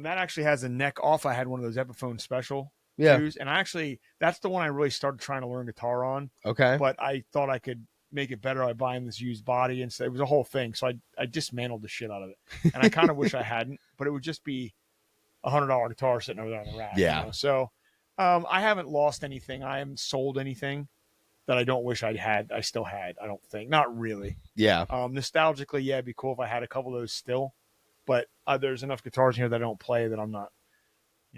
That actually has a neck off. I had one of those Epiphone Special. Yeah. And that's the one I really started trying to learn guitar on. Okay. But I thought I could make it better by buying this used body, and so it was a whole thing. So I dismantled the shit out of it, and I kind of wish I hadn't. But it would just be $100 guitar sitting over there on the rack. Yeah. So I haven't lost anything. I haven't sold anything that I don't wish I'd had. I still had. I don't think. Not really. Yeah. Nostalgically, yeah, it'd be cool if I had a couple of those still. But there's enough guitars in here that I don't play that I'm not.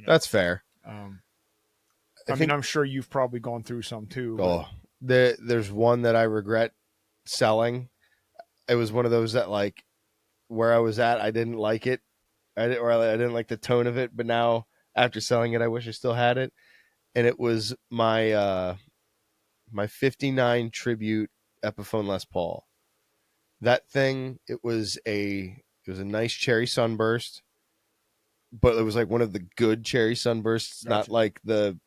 That's fair. I'm sure you've probably gone through some too. Oh, there's one that I regret selling. It was one of those that like where I was at, I didn't like it. I didn't like the tone of it. But now after selling it, I wish I still had it. And it was my my '59 Tribute Epiphone Les Paul. That thing, it was a nice cherry sunburst, but it was like one of the good cherry sunbursts, not like the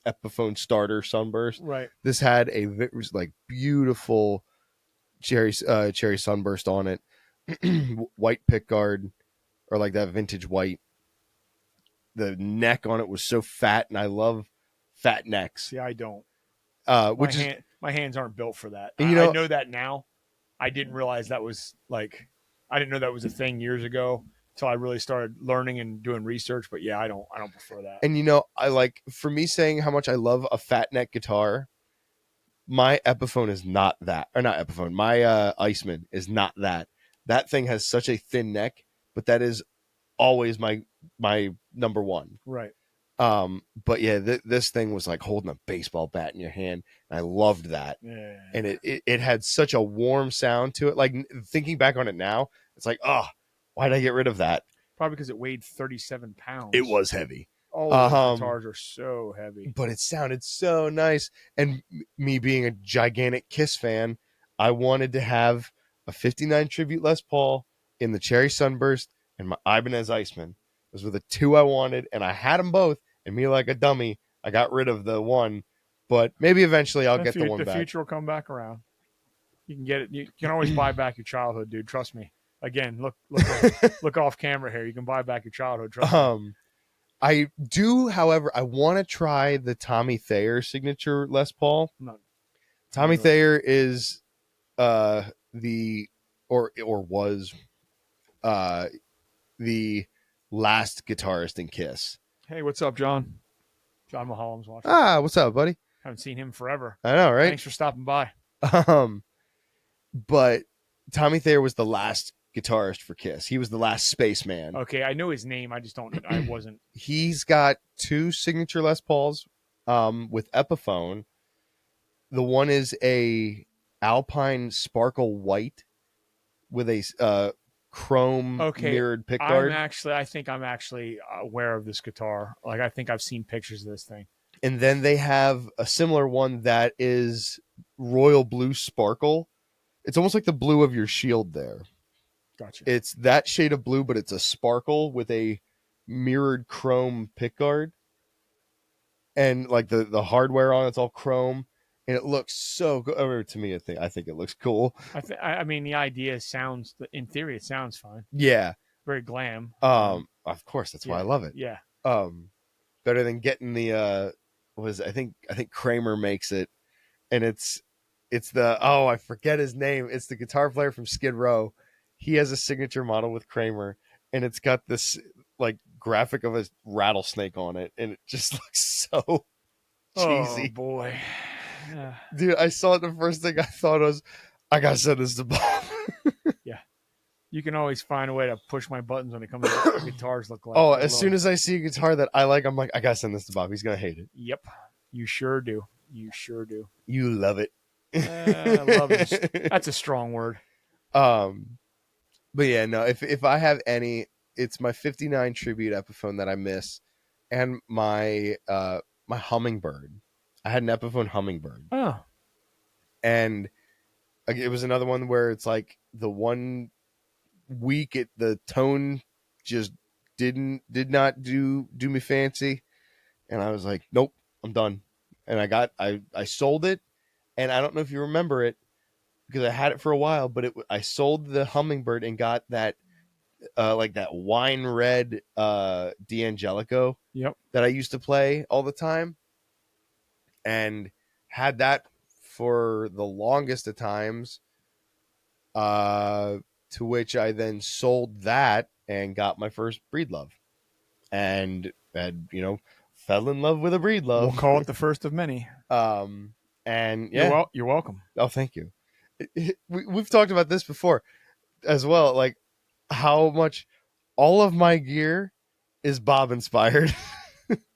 Epiphone starter sunburst. Right. This had it was like beautiful cherry sunburst on it. White pickguard, or like that vintage white. The neck on it was so fat, and I love fat necks. See, I don't. My hands aren't built for that. I know that now. I didn't realize that was like, I didn't know that was a thing years ago until I really started learning and doing research. But yeah, I don't prefer that. And I like, for me saying how much I love a fat neck guitar, my Epiphone is not that, or not Epiphone. My Iceman is not that. That thing has such a thin neck, but that is always my number one. Right. But yeah, this thing was like holding a baseball bat in your hand, and I loved that. Yeah. And it had such a warm sound to it. Like thinking back on it now, it's like, oh, why did I get rid of that? Probably because it weighed 37 pounds. It was heavy. All of those guitars are so heavy. But it sounded so nice. And me being a gigantic Kiss fan, I wanted to have a 59 Tribute Les Paul in the Cherry Sunburst and my Ibanez Iceman. Those were the two I wanted, and I had them both. And me, like a dummy, I got rid of the one. But maybe eventually I'll get the one back. The future will come back around. You can get it. You can always buy back your childhood, dude. Trust me. Again, look off camera here. You can buy back your childhood. Trust me. I do, however, I want to try the Tommy Thayer signature Les Paul. No. Tommy Thayer is the last guitarist in Kiss. Hey, what's up, John? John Mulholland's watching. Ah, what's up, buddy? Haven't seen him forever. I know, right? Thanks for stopping by. But Tommy Thayer was the last guitarist for Kiss. He was the last spaceman. Okay, I know his name. I just don't. I wasn't. He's got two signature Les Pauls with Epiphone. The one is a Alpine Sparkle White with a chrome mirrored pickguard. I think I'm actually aware of this guitar. Like, I think I've seen pictures of this thing. And then they have a similar one that is royal blue sparkle. It's almost like the blue of your shield there. Gotcha. It's that shade of blue, but it's a sparkle with a mirrored chrome pickguard. And like the hardware on it's all chrome. And it looks so good. To me, I think it looks cool. I mean, the idea sounds, in theory, it sounds fine. Yeah. Very glam. Of course, that's why I love it. Yeah. Better than getting the I think Kramer makes it, and it's the I forget his name. It's the guitar player from Skid Row. He has a signature model with Kramer, and it's got this like graphic of a rattlesnake on it, and it just looks so cheesy. Oh boy. Dude, I saw it. The first thing I thought was, I gotta send this to Bob. Yeah, you can always find a way to push my buttons when it comes to what guitars look like. As soon as I see a guitar that I like, I'm like, I gotta send this to Bob. He's gonna hate it. Yep, you sure do. You sure do. You love it. Love it. That's a strong word. But yeah, no. If I have any, it's my 59 Tribute Epiphone that I miss, and my my Hummingbird. I had an Epiphone Hummingbird. Oh. And it was another one where it's like the one week the tone just did not do me fancy. And I was like, nope, I'm done. And I sold it. And I don't know if you remember it because I had it for a while, but I sold the Hummingbird and got that like that wine red D'Angelico that I used to play all the time. And had that for the longest of times, to which I then sold that and got my first Breedlove, and had fell in love with a Breedlove. We'll call it the first of many. And yeah, you're welcome. Oh, thank you. We've talked about this before as well, like how much all of my gear is Bob inspired.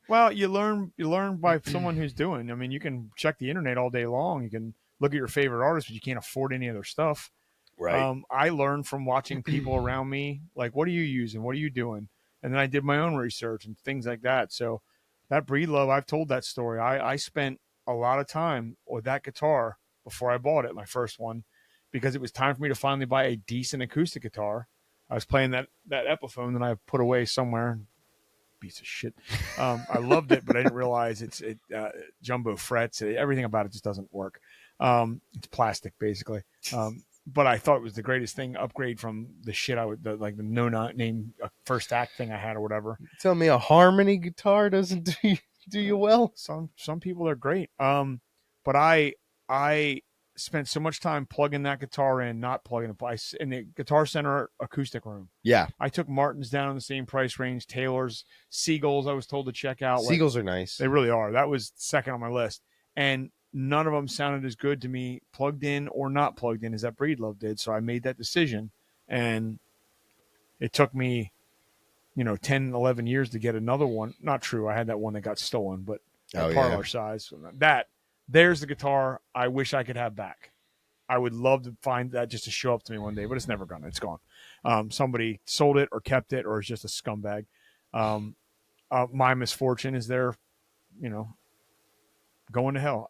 Well, you learn by someone who's doing. I mean, you can check the internet all day long. You can look at your favorite artists, but you can't afford any of their stuff. Right. I learned from watching people around me, like, what are you using? What are you doing? And then I did my own research and things like that. So that Breedlove, I've told that story. I spent a lot of time with that guitar before I bought it, my first one, because it was time for me to finally buy a decent acoustic guitar. I was playing that Epiphone that I put away somewhere. Piece of shit. I loved it, but I didn't realize it's jumbo frets. Everything about it just doesn't work. It's plastic basically. But I thought it was the greatest thing. Upgrade from the shit like the no-name first act thing I had or whatever. Tell me a harmony guitar doesn't do you well. Some people are great. But I spent so much time plugging that guitar in, not plugging it in the Guitar Center acoustic room. Yeah. I took Martins down in the same price range, Taylors, Seagulls I was told to check out. Seagulls are nice. They really are. That was second on my list. And none of them sounded as good to me plugged in or not plugged in as that Breedlove did. So I made that decision, and it took me, 10, 11 years to get another one. Not true. I had that one that got stolen, but at parlor size. There's the guitar I wish I could have back. I would love to find that just to show up to me one day, but it's never gonna. It's gone. Somebody sold it or kept it or is just a scumbag. My misfortune is they're, going to hell.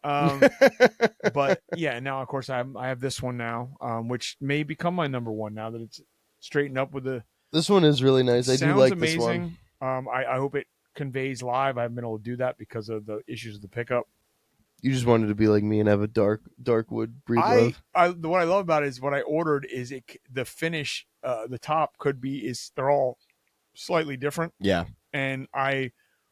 But yeah, now of course I have this one now, which may become my number one now that it's straightened up with the. This one is really nice. I do like amazing. this one. I hope it conveys live. I haven't been able to do that because of the issues of the pickup. You just wanted to be like me and have a dark wood Breedlove. What I love about it is what I ordered is the finish. The top they're all slightly different. Yeah. And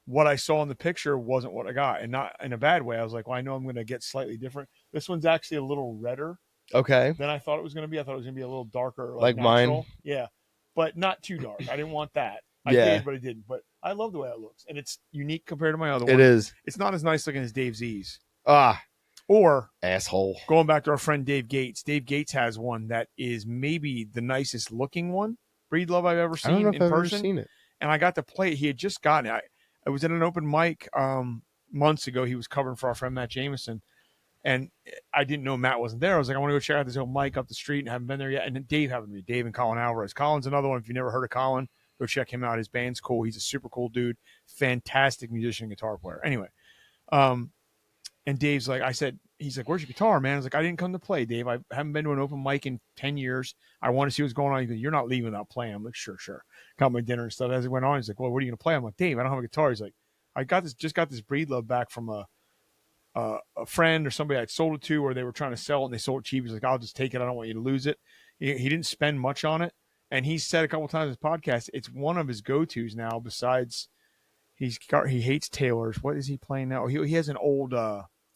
what I saw in the picture wasn't what I got, and not in a bad way. I was like, well, I know I'm going to get slightly different. This one's actually a little redder. Okay. Than I thought it was going to be. I thought it was going to be a little darker, like natural. Mine. Yeah, but not too dark. I didn't want that. I Yeah. did, but I didn't. But I love the way it looks, and it's unique compared to my other one. It is. It's not as nice looking as Dave Z's. Or asshole. Going back to our friend Dave Gates. Dave Gates has one that is maybe the nicest looking one Breedlove I've ever seen in person. Ever seen it. And I got to play it. He had just gotten it. I was at an open mic months ago. He was covering for our friend Matt Jameson, and I didn't know Matt wasn't there. I was like, I want to go check out this old mic up the street, and haven't been there yet. And then Dave happened to be Dave and Colin Alvarez. Colin's another one. If you've never heard of Colin, go check him out. His band's cool. He's a super cool dude, fantastic musician and guitar player. Anyway, and Dave's like, he's like, where's your guitar, man? I was like, I didn't come to play, Dave. I haven't been to an open mic in 10 years. I want to see what's going on. He's like, you're not leaving without playing. I'm like, sure. Got my dinner and stuff. As it went on, he's like, well, what are you going to play? I'm like, Dave, I don't have a guitar. He's like, I just got this Breedlove back from a friend or somebody I'd sold it to, or they were trying to sell it and they sold it cheap. He's like, I'll just take it. I don't want you to lose it. He didn't spend much on it. And he said a couple times in his podcast, it's one of his go-tos now besides he hates Taylor's. What is he playing now? He has an old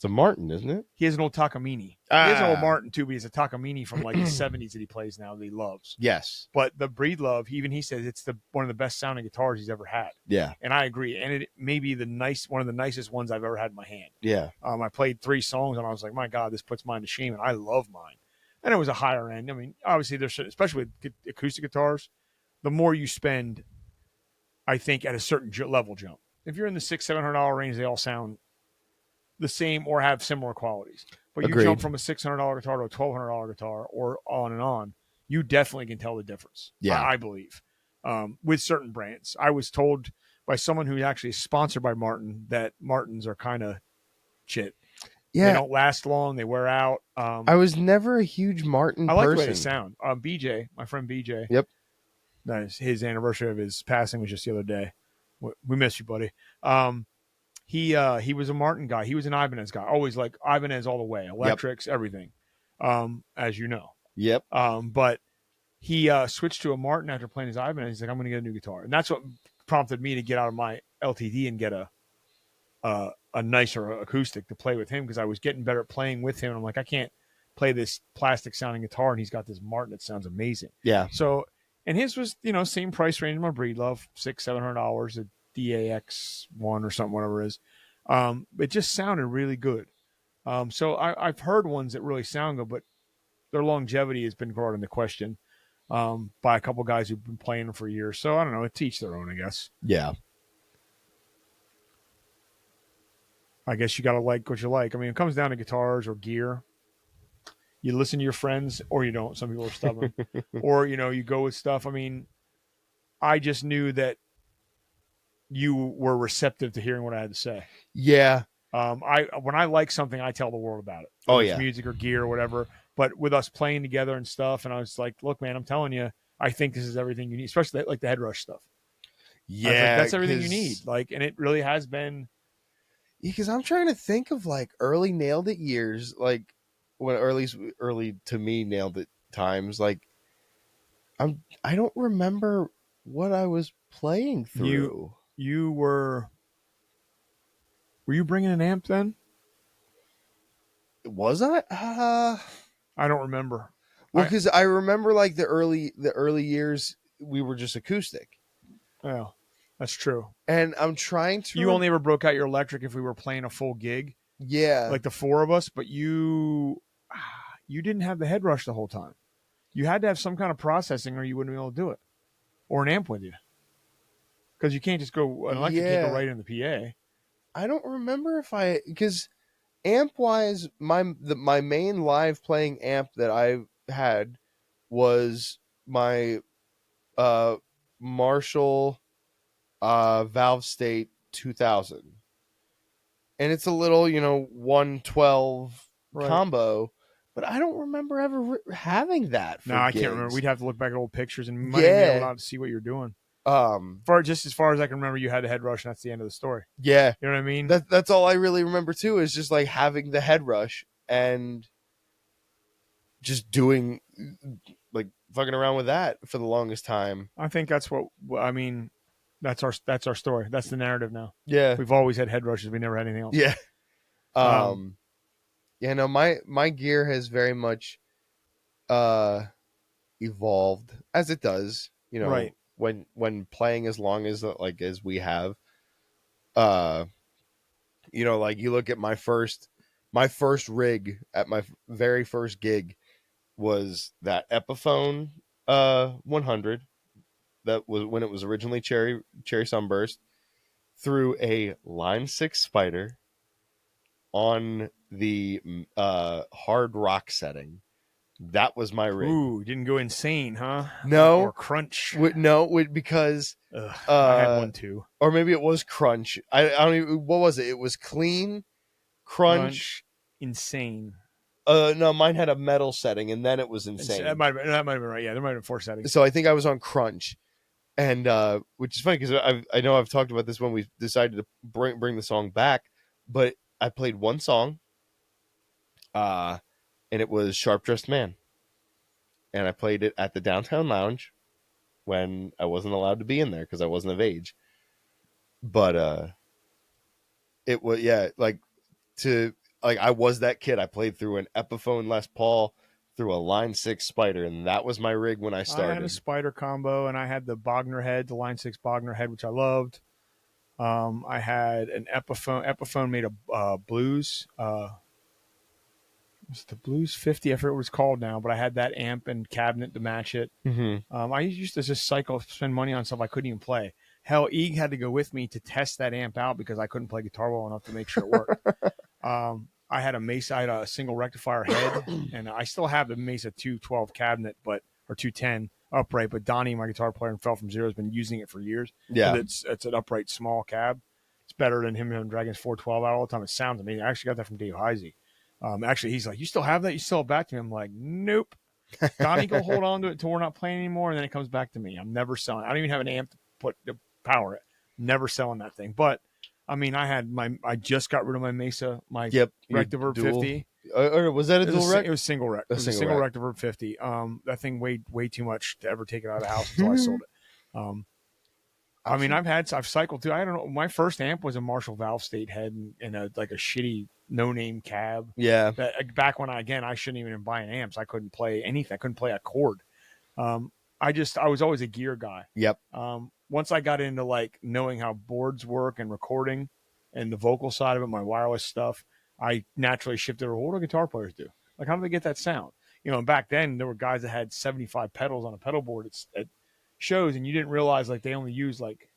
it's a Martin, isn't it? He has an old Takamine. He has an old Martin too, but he has a Takamine from like the 70s that he plays now that he loves. Yes. But the Breedlove, he says it's one of the best sounding guitars he's ever had. Yeah. And I agree. And it may be one of the nicest ones I've ever had in my hand. Yeah. I played 3 songs and I was like, my God, this puts mine to shame. And I love mine. And it was a higher end. I mean, obviously there's, especially with acoustic guitars, the more you spend, I think at a certain level jump. If you're in the $600-700 range, they all sound the same or have similar qualities. But Agreed. You jump from a $600 guitar to a $1,200 guitar or on and on, you definitely can tell the difference. Yeah. I believe. With certain brands. I was told by someone who actually is sponsored by Martin that Martins are kind of shit. Yeah. They don't last long. They wear out. I was never a huge Martin person. I like the way they sound. BJ, my friend BJ. Yep. His anniversary of his passing was just the other day. We miss you, buddy. He was a Martin guy. He was an Ibanez guy. Always like Ibanez all the way. Electrics, everything. As you know. Yep. But he switched to a Martin after playing his Ibanez. He's like, I'm going to get a new guitar. And that's what prompted me to get out of my LTD and get a nicer acoustic to play with him, because I was getting better at playing with him. And I'm like, I can't play this plastic sounding guitar, and he's got this Martin that sounds amazing. Yeah. So, and his was, same price range as my Breedlove, $600-700, a DAX1 or something, whatever it is. It just sounded really good. So I've heard ones that really sound good, but their longevity has been brought into question by a couple guys who've been playing them for years. So I don't know. It's each their own, I guess. Yeah. I guess you got to like what you like. I mean, it comes down to guitars or gear. You listen to your friends or you don't. Some people are stubborn. Or, you go with stuff. I mean, I just knew that you were receptive to hearing what I had to say. Yeah. When I like something, I tell the world about it. Oh, it's yeah. Music or gear or whatever. But with us playing together and stuff, and I was like, look, man, I'm telling you, I think this is everything you need, especially like the Head Rush stuff. Yeah. Like, that's everything you need. And it really has been. Because I'm trying to think of early Nailed It years, when early to me Nailed It times. I don't remember what I was playing through. Were you bringing an amp then? Was I? I don't remember. Well, because I remember the early years we were just acoustic. Yeah, that's true. And I'm trying to. You only ever broke out your electric if we were playing a full gig. Yeah. like the four of us, but you didn't have the head rush the whole time. You had to have some kind of processing, or you wouldn't be able to do it, or an amp with you, because you can't just go an electric can't go Yeah. right in the PA. I don't remember if because amp wise, my main live playing amp that I had was my uh Marshall Valve State 2000, and it's a little 112 Right. combo, but I don't remember ever having that No, for I can't remember. gigs. We'd have to look back at old pictures, and we might even be able Yeah. to see what you're doing. Um. Just as far as I can remember, you had a head rush, and that's the end of the story. Yeah. You know what I mean? That's all I really remember too, is just like having the head rush and just doing like fucking around with that for the longest time. I think that's what I mean. That's our story. That's the narrative now. Yeah. We've always had head rushes. We never had anything else. Yeah. Um, Yeah, no, my gear has very much evolved, as it does, Right. when playing as long as as we have. Uh like you look at my first rig at my very first gig was that Epiphone 100, that was when it was originally Cherry Sunburst, through a Line 6 Spider on the hard rock setting. That was my rig. Ooh, didn't go insane, huh? No. Or crunch. Because Ugh, I had one too. or maybe it was crunch. I don't even, what was it? It was clean, crunch. Insane. No, mine had a metal setting, and then it was insane. That might have been right. Yeah, there might have been 4 settings. So I think I was on crunch, and which is funny because I know I've talked about this when we decided to bring the song back, but I played one song, and it was Sharp Dressed Man, and I played it at the Downtown Lounge when I wasn't allowed to be in there because I wasn't of age. But it was, yeah, I was that kid. I played through an Epiphone Les Paul, through a Line 6 Spider, and that was my rig when I started. I had a Spider combo, and I had the Bogner head, the Line 6 Bogner head, which I loved. I had an Epiphone. Epiphone made a blues. Was it the Blues 50? I forget what it's called now, but I had that amp and cabinet to match it. Mm-hmm. I used to just spend money on stuff I couldn't even play. Hell, Eeg had to go with me to test that amp out because I couldn't play guitar well enough to make sure it worked. I had a Mesa, I had a single rectifier head, and I still have the Mesa 212 cabinet, or 210 upright. But Donnie, my guitar player and Fell from Zero, has been using it for years. Yeah, it's an upright small cab. It's better than him having Dragon's 412 out all the time. It sounds amazing. I actually got that from Dave Heisey. Actually, he's like, "You still have that? You still have it back to me?" I'm like, "Nope." Donnie, go hold on to it until we're not playing anymore, and then it comes back to me. I'm never selling. I don't even have an amp to power it. Never selling that thing. But I mean, I just got rid of my Mesa, my Rectiverb 50. Or was that a dual rec? It was single rec. It was a single Rectiverb 50. That thing weighed way too much to ever take it out of the house until I sold it. I mean, I've cycled through. I don't know. My first amp was a Marshall Valve State head and a shitty no-name cab. Yeah. Back when I shouldn't even been buying amps. I couldn't play anything. I couldn't play a chord. I was always a gear guy. Yep. Once I got into like knowing how boards work and recording and the vocal side of it, my wireless stuff, I naturally shifted over. What do guitar players do? Like, how do they get that sound? And back then there were guys that had 75 pedals on a pedal board at shows, and you didn't realize like they only used like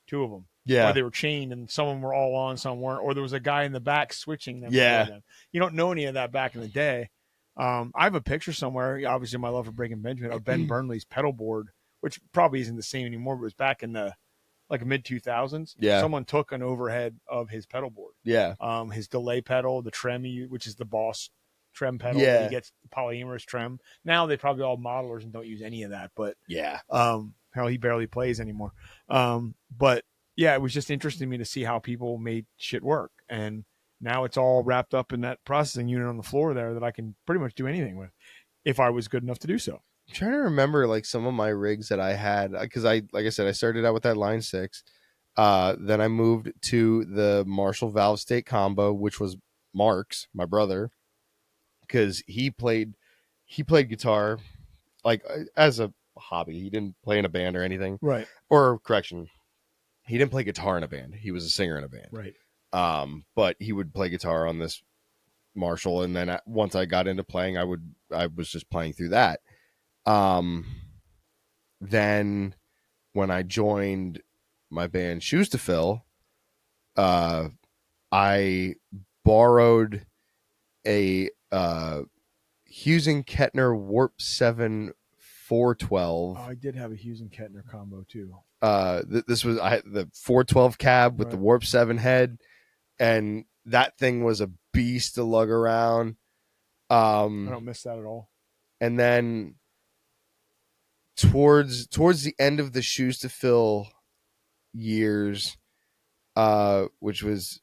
2 of them. Yeah. Or they were chained, and some of them were all on, some weren't. Or there was a guy in the back switching them. Yeah. You don't know any of that back in the day. I have a picture somewhere, obviously my love for Breaking Benjamin, of Ben Burnley's pedal board, which probably isn't the same anymore, but it was back in the like mid 2000s. Yeah. Someone took an overhead of his pedal board. Yeah. His delay pedal, the trem, which is the Boss trem pedal. Yeah. He gets polyamorous trem. Now they probably all modelers and don't use any of that, but yeah. Hell, he barely plays anymore. But yeah, it was just interesting to me to see how people made shit work. And now it's all wrapped up in that processing unit on the floor there that I can pretty much do anything with if I was good enough to do so. I'm trying to remember like some of my rigs that I had, because like I said, I started out with that Line 6. Then I moved to the Marshall Valve State combo, which was Mark's, my brother, because he played guitar like as a hobby. He didn't play in a band or anything. Right. Or correction, he didn't play guitar in a band. He was a singer in a band. Right. But he would play guitar on this Marshall, and then once I got into playing, I was just playing through that. Then when I joined my band Shoes to Fill, I borrowed a Hughes and Kettner Warp 7 412. Oh, I did have a Hughes and Kettner combo too. This was the 412 cab with the Warp 7 head, and that thing was a beast to lug around. I don't miss that at all. And then towards the end of the Shoes to Fill years, which was,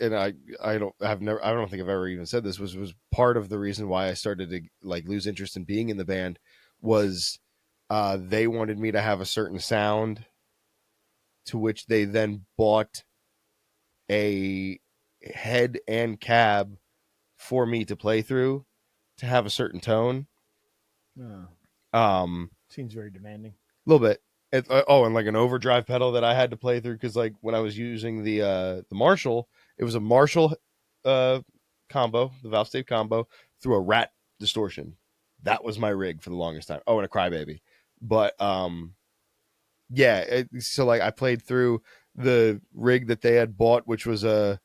and I don't think I've ever even said this, was part of the reason why I started to like lose interest in being in the band, was they wanted me to have a certain sound, to which they then bought a head and cab for me to play through to have a certain tone. Seems very demanding. A little bit. And like an overdrive pedal that I had to play through, because like when I was using the Marshall, it was a Marshall combo, the valve state combo, through a Rat distortion. That was my rig for the longest time. Oh, and a Crybaby. But so like I played through the rig that they had bought, which was a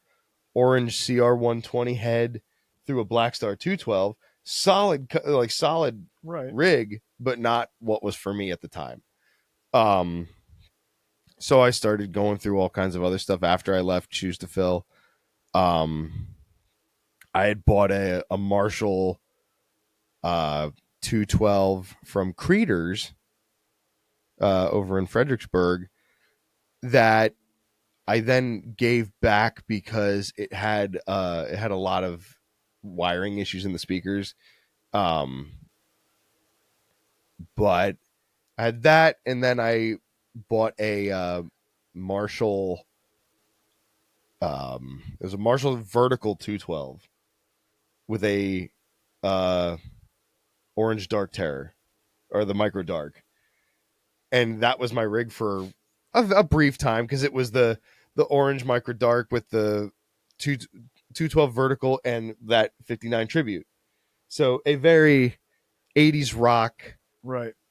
orange CR120 head through a Blackstar 212, solid rig, but not what was for me at the time. So I started going through all kinds of other stuff after I left Shoes to Fill. I had bought a Marshall 212 from Creeders over in Fredericksburg that I then gave back because it had a lot of wiring issues in the speakers. But I had that, and then I bought a Marshall. It was a Marshall Vertical 212 with a Orange Dark Terror, or the Micro Dark, and that was my rig for a brief time, because it was the Orange Micro Dark with the 212 Vertical and that 59 Tribute. So a very 80s rock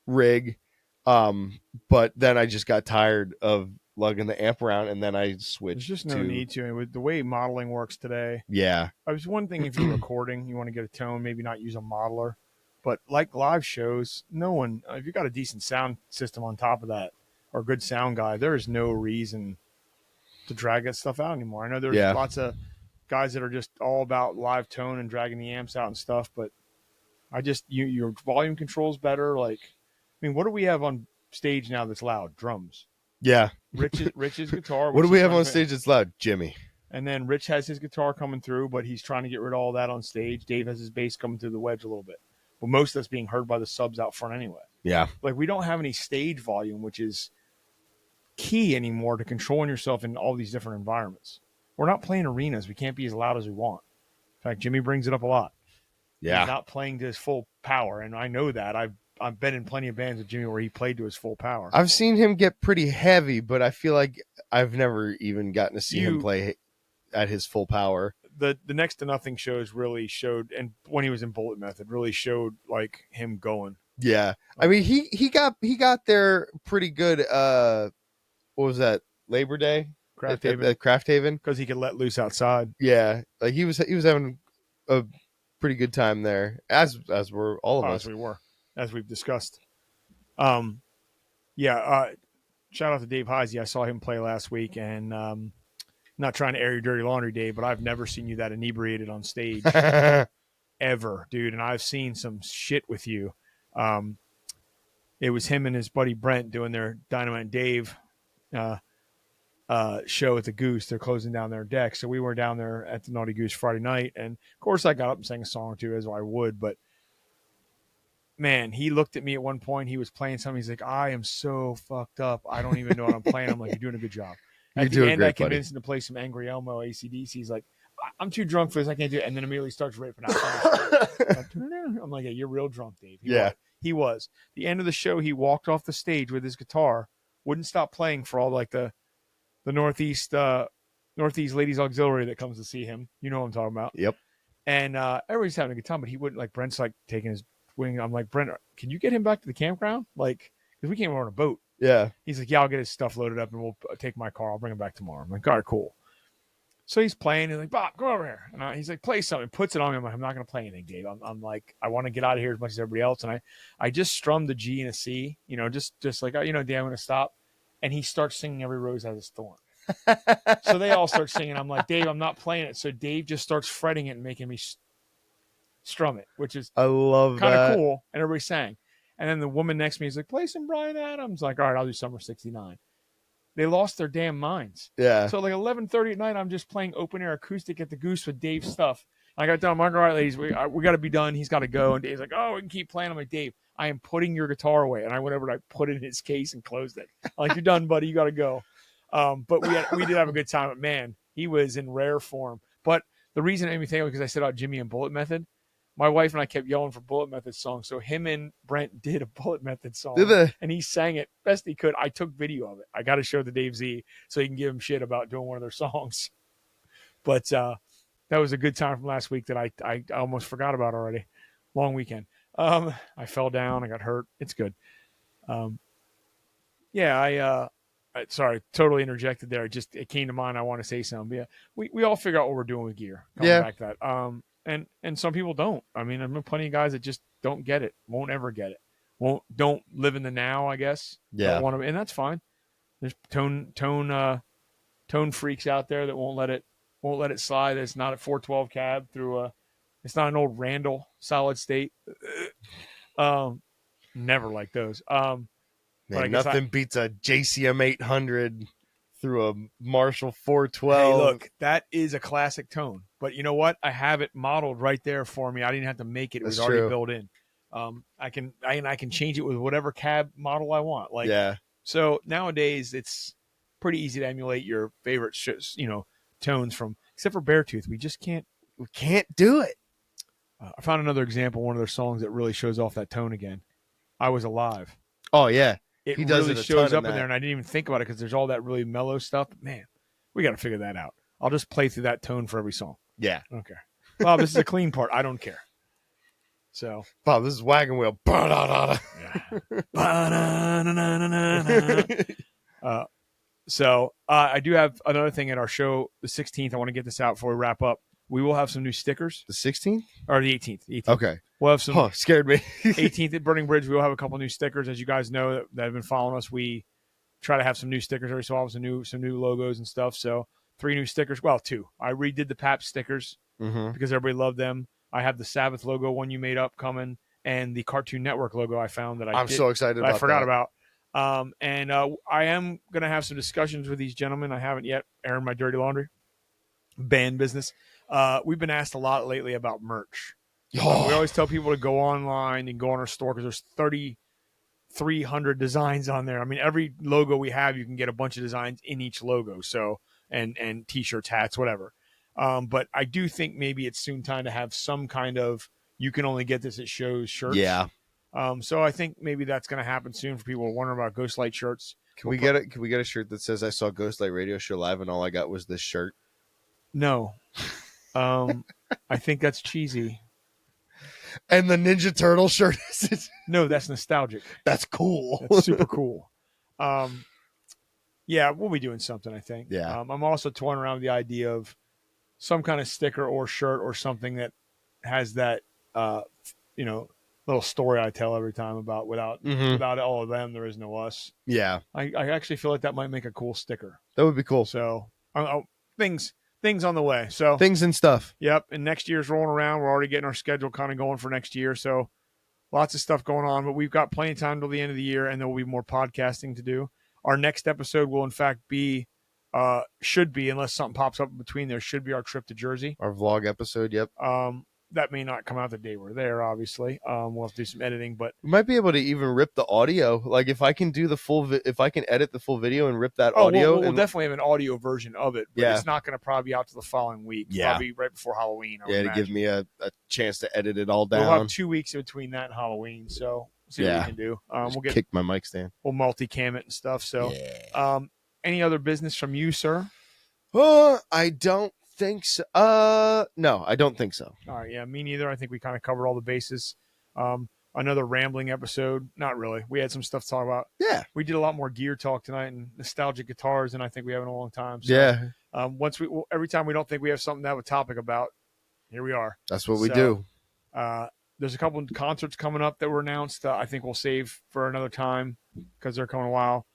rig. But then I just got tired of lugging the amp around, and then I switched. There's just no need to. And with the way modeling works today, I was one thing, if you're recording, you want to get a tone, maybe not use a modeler, but like live shows, no one, if you got a decent sound system on top of that, or a good sound guy, there is no reason to drag that stuff out anymore. I know there's lots of guys that are just all about live tone and dragging the amps out and stuff, but I just, your volume control's better. Like, I mean, what do we have on stage now that's loud? Drums. Yeah. Rich's guitar. What do we have on stage that's loud? Jimmy. And then Rich has his guitar coming through, but he's trying to get rid of all that on stage. Dave has his bass coming through the wedge a little bit. But most of that's being heard by the subs out front anyway. Yeah. Like, we don't have any stage volume, which is key anymore to controlling yourself in all these different environments. We're not playing arenas. We can't be as loud as we want. In fact, Jimmy brings it up a lot. Yeah. He's not playing to his full power, and I know that. I've been in plenty of bands with Jimmy where he played to his full power. I've seen him get pretty heavy, but I feel like I've never even gotten to see him play at his full power. The Next to Nothing shows really showed, and when he was in Bullet Method, really showed like him going. Yeah. I mean, he got there pretty good. What was that? Labor Day? Craft Haven. At Craft Haven, because he could let loose outside. Yeah, like he was having a pretty good time there, as were all of us. As we were, as we've discussed. Shout out to Dave Heisey. I saw him play last week, and not trying to air your dirty laundry, Dave, but I've never seen you that inebriated on stage ever, dude. And I've seen some shit with you. It was him and his buddy Brent doing their Dynamite Dave show at the Goose. They're closing down their deck, so we were down there at the Naughty Goose Friday night, and of course I got up and sang a song or two, as I would. But man, he looked at me at one point. He was playing something. He's like, "I am so fucked up. I don't even know what I'm playing." I'm like, "You're doing a good job." At the end, I convinced him to play some Angry Elmo AC/DC. He's like, "I'm too drunk for this. I can't do it." And then immediately starts ripping out. I'm like, "Yeah, you're real drunk, Dave." He was. The end of the show, he walked off the stage with his guitar, wouldn't stop playing for all like the Northeast Northeast Ladies Auxiliary that comes to see him. You know what I'm talking about. Yep. And everybody's having a good time, but he wouldn't, like, Brent's like taking his wing. I'm like, Brent, can you get him back to the campground? Like, because we came over on a boat. Yeah. He's like, yeah, I'll get his stuff loaded up and we'll take my car. I'll bring him back tomorrow. I'm like, all right, cool. So he's playing and like, Bob, go over here. And he's like, play something. Puts it on me. I'm like, I'm not going to play anything, Dave. I'm like, I want to get out of here as much as everybody else. And I just strummed a G and a C, you know, just like, Dave, I'm going to stop. And he starts singing Every Rose Has its Thorn. So they all start singing. I'm like, Dave, I'm not playing it. So Dave just starts fretting it and making me strum it, which is I love kind that. of cool. And everybody sang. And then the woman next to me is like, play some Bryan Adams. Like, all right, I'll do Summer 69. They lost their damn minds. Yeah. So like 11:30 at night, I'm just playing open air acoustic at the Goose with Dave's stuff. I got done. I'm like, all right, ladies, we got to be done. He's got to go. And Dave's like, oh, we can keep playing. I'm like, Dave, I am putting your guitar away. And I went over and I put it in his case and closed it. I'm like, you're done, buddy. You got to go. But we did have a good time. But man, he was in rare form. But the reason it made me think of it because I said about Jimmy and Bullet Method. My wife and I kept yelling for Bullet Method songs. So him and Brent did a Bullet Method song. Did they? And he sang it best he could. I took video of it. I got to show the Dave Z so he can give him shit about doing one of their songs. But that was a good time from last week that I almost forgot about already. Long weekend. I fell down. I got hurt. It's good. Yeah, sorry, totally interjected there. It came to mind. I want to say something. But yeah, we all figure out what we're doing with gear. Yeah. Back to that. And some people don't. I mean, I've been plenty of guys that just don't get it. Won't ever get it. Don't live in the now, I guess. Yeah. Don't want to, and that's fine. There's tone freaks out there that won't let it slide. It's not a 412 cab through it's not an old Randall solid state. Never like those. Man, nothing beats a JCM 800 through a Marshall 412. Hey, look, that is a classic tone. But you know what? I have it modeled right there for me. I didn't have to make it. It was already built in. I can change it with whatever cab model I want. Like, yeah. So nowadays it's pretty easy to emulate your favorite, tones from, except for Beartooth. We can't do it. I found another example, one of their songs that really shows off that tone again. I Was Alive. Oh yeah. He does really shows up in there, and I didn't even think about it because there's all that really mellow stuff. But man, we got to figure that out. I'll just play through that tone for every song. Yeah. I don't care. Bob, this is a clean part. I don't care. So, Bob, this is Wagon Wheel. Yeah. I do have another thing at our show, the 16th. I want to get this out before we wrap up. We will have some new stickers. The 16th? Or the 18th. Okay. We'll have some. Oh, scared me. 18th at Burning Bridge, we'll have a couple new stickers. As you guys know that have been following us, we try to have some new stickers every so often, some new logos and stuff. So 3 new stickers. Well, 2. I redid the PAP stickers because everybody loved them. I have the Sabbath logo one you made up coming, and the Cartoon Network logo I found that I'm so excited about. I forgot about. And I am going to have some discussions with these gentlemen. I haven't yet aired my dirty laundry. Band business. We've been asked a lot lately about merch. Oh. We always tell people to go online and go on our store because there's 3,300 designs on there. I mean, every logo we have, you can get a bunch of designs in each logo. So, and t-shirts, hats, whatever. But I do think maybe it's soon time to have some kind of, you can only get this at shows shirts. Yeah. So I think maybe that's going to happen soon for people wondering about Ghostlight shirts. Can we get a shirt that says I saw Ghostlight Radio Show live and all I got was this shirt? No. I think that's cheesy. And the Ninja Turtle shirt is No, that's nostalgic. That's cool. That's super cool. Yeah, we'll be doing something, I think. Yeah. I'm also toying around with the idea of some kind of sticker or shirt or something that has that, little story I tell every time about without all of them, there is no us. Yeah. I actually feel like that might make a cool sticker. That would be cool. So things on the way. So things and stuff. Yep. And next year's rolling around. We're already getting our schedule kind of going for next year. So lots of stuff going on, but we've got plenty of time till the end of the year, and there will be more podcasting to do. Our next episode will in fact be, should be, unless something pops up in between there, should be our trip to Jersey. Our vlog episode. Yep. That may not come out the day we're there, obviously. We'll have to do some editing, but we might be able to even rip the audio. Like if I can do if I can edit the full video and rip that audio. We'll definitely have an audio version of it, but yeah. It's not going to probably be out to the following week. Yeah. Probably right before Halloween. To give me a chance to edit it all down. We'll have 2 weeks in between that and Halloween, so see what we can do. We'll kick my mic stand. We'll multicam it and stuff. So, any other business from you, sir? I don't think so. No, I don't think so. All right, yeah, me neither. I think we kind of covered all the bases. Another rambling episode. Not really. We had some stuff to talk about. Yeah. We did a lot more gear talk tonight and nostalgic guitars than I think we have in a long time. So, Yeah. Every time we don't think we have something to have a topic about, here we are. That's what we do. There's a couple of concerts coming up that were announced. I think we'll save for another time because they're coming a while.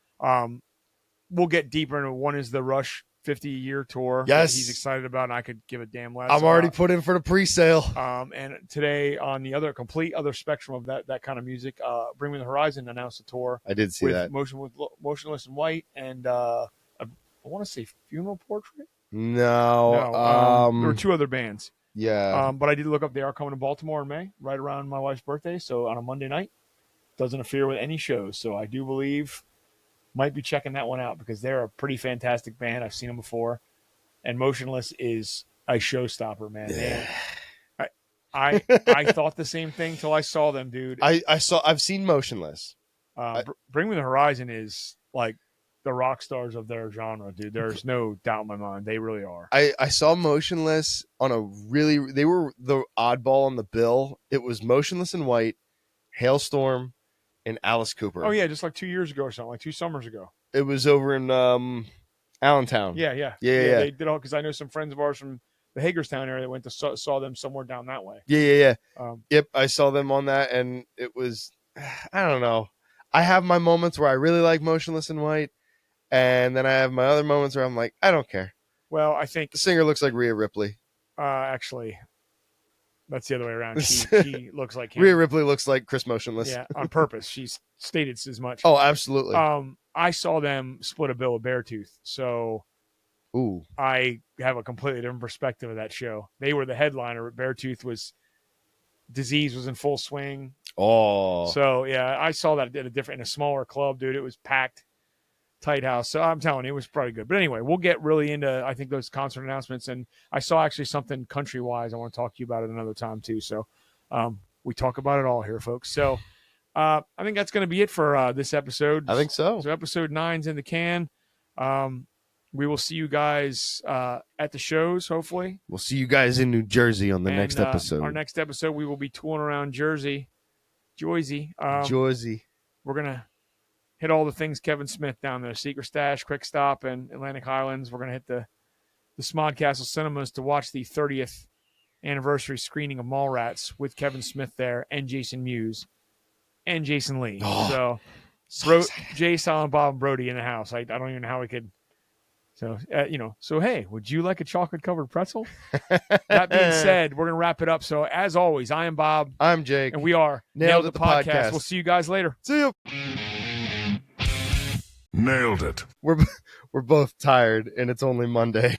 We'll get deeper into one is the Rush 50-year tour. Yes. That he's excited about, and I could give a damn less. I'm already about. put in for the pre-sale. And today on the complete other spectrum of that kind of music, Bring Me the Horizon announced a tour. I did see with that. Motionless in White and I want to say Funeral Portrait. No. There were two other bands. Yeah. But I did look up. They are coming to Baltimore in May, right around my wife's birthday. So on a Monday night, doesn't interfere with any shows. So I do believe might be checking that one out because they're a pretty fantastic band. I've seen them before, and Motionless is a showstopper, man. Yeah. I thought the same thing till I saw them, dude. I've seen Motionless. Bring Me the Horizon is like the rock stars of their genre, dude. There's no doubt in my mind. They really are. I saw Motionless on they were the oddball on the bill. It was Motionless in White, Hailstorm, and Alice Cooper. Oh yeah, just like 2 years ago or something, like 2 summers ago. It was over in Allentown. Yeah. They did all because I know some friends of ours from the Hagerstown area that went to saw them somewhere down that way. Yeah. Yep, I saw them on that, and it was, I don't know. I have my moments where I really like Motionless in White, and then I have my other moments where I'm like, I don't care. Well, I think The singer looks like Rhea Ripley. Actually, that's the other way around. She looks like him. Rhea Ripley looks like Chris Motionless. Yeah, on purpose. She's stated as much. Oh, absolutely. I saw them split a bill with Beartooth, so Ooh. I have a completely different perspective of that show. They were the headliner. Beartooth Disease was in full swing. Oh. So yeah, I saw that in a smaller club, dude. It was packed, tight house. So I'm telling you, it was probably good. But anyway, we'll get really into I think those concert announcements. And I saw actually something country wise. I want to talk to you about it another time too. So we talk about it all here, folks. So I think that's going to be it for this episode. I think so. So episode 9's in the can. We will see you guys at the shows, hopefully. We'll see you guys in New Jersey on the next episode. Our next episode, we will be touring around Jersey. Jersey. We're going to hit all the things Kevin Smith down there. Secret Stash, Quick Stop, and Atlantic Highlands. We're going to hit the Smodcastle Cinemas to watch the 30th anniversary screening of Mallrats with Kevin Smith there and Jason Mewes and Jason Lee. Oh, so Jay, Silent Bob, and Brody in the house. I don't even know how we could. So, so hey, would you like a chocolate covered pretzel? That being said, we're going to wrap it up. So as always, I am Bob. I'm Jake. And we are Nailed It the Podcast. We'll see you guys later. See you. Nailed it. We're both tired and it's only Monday.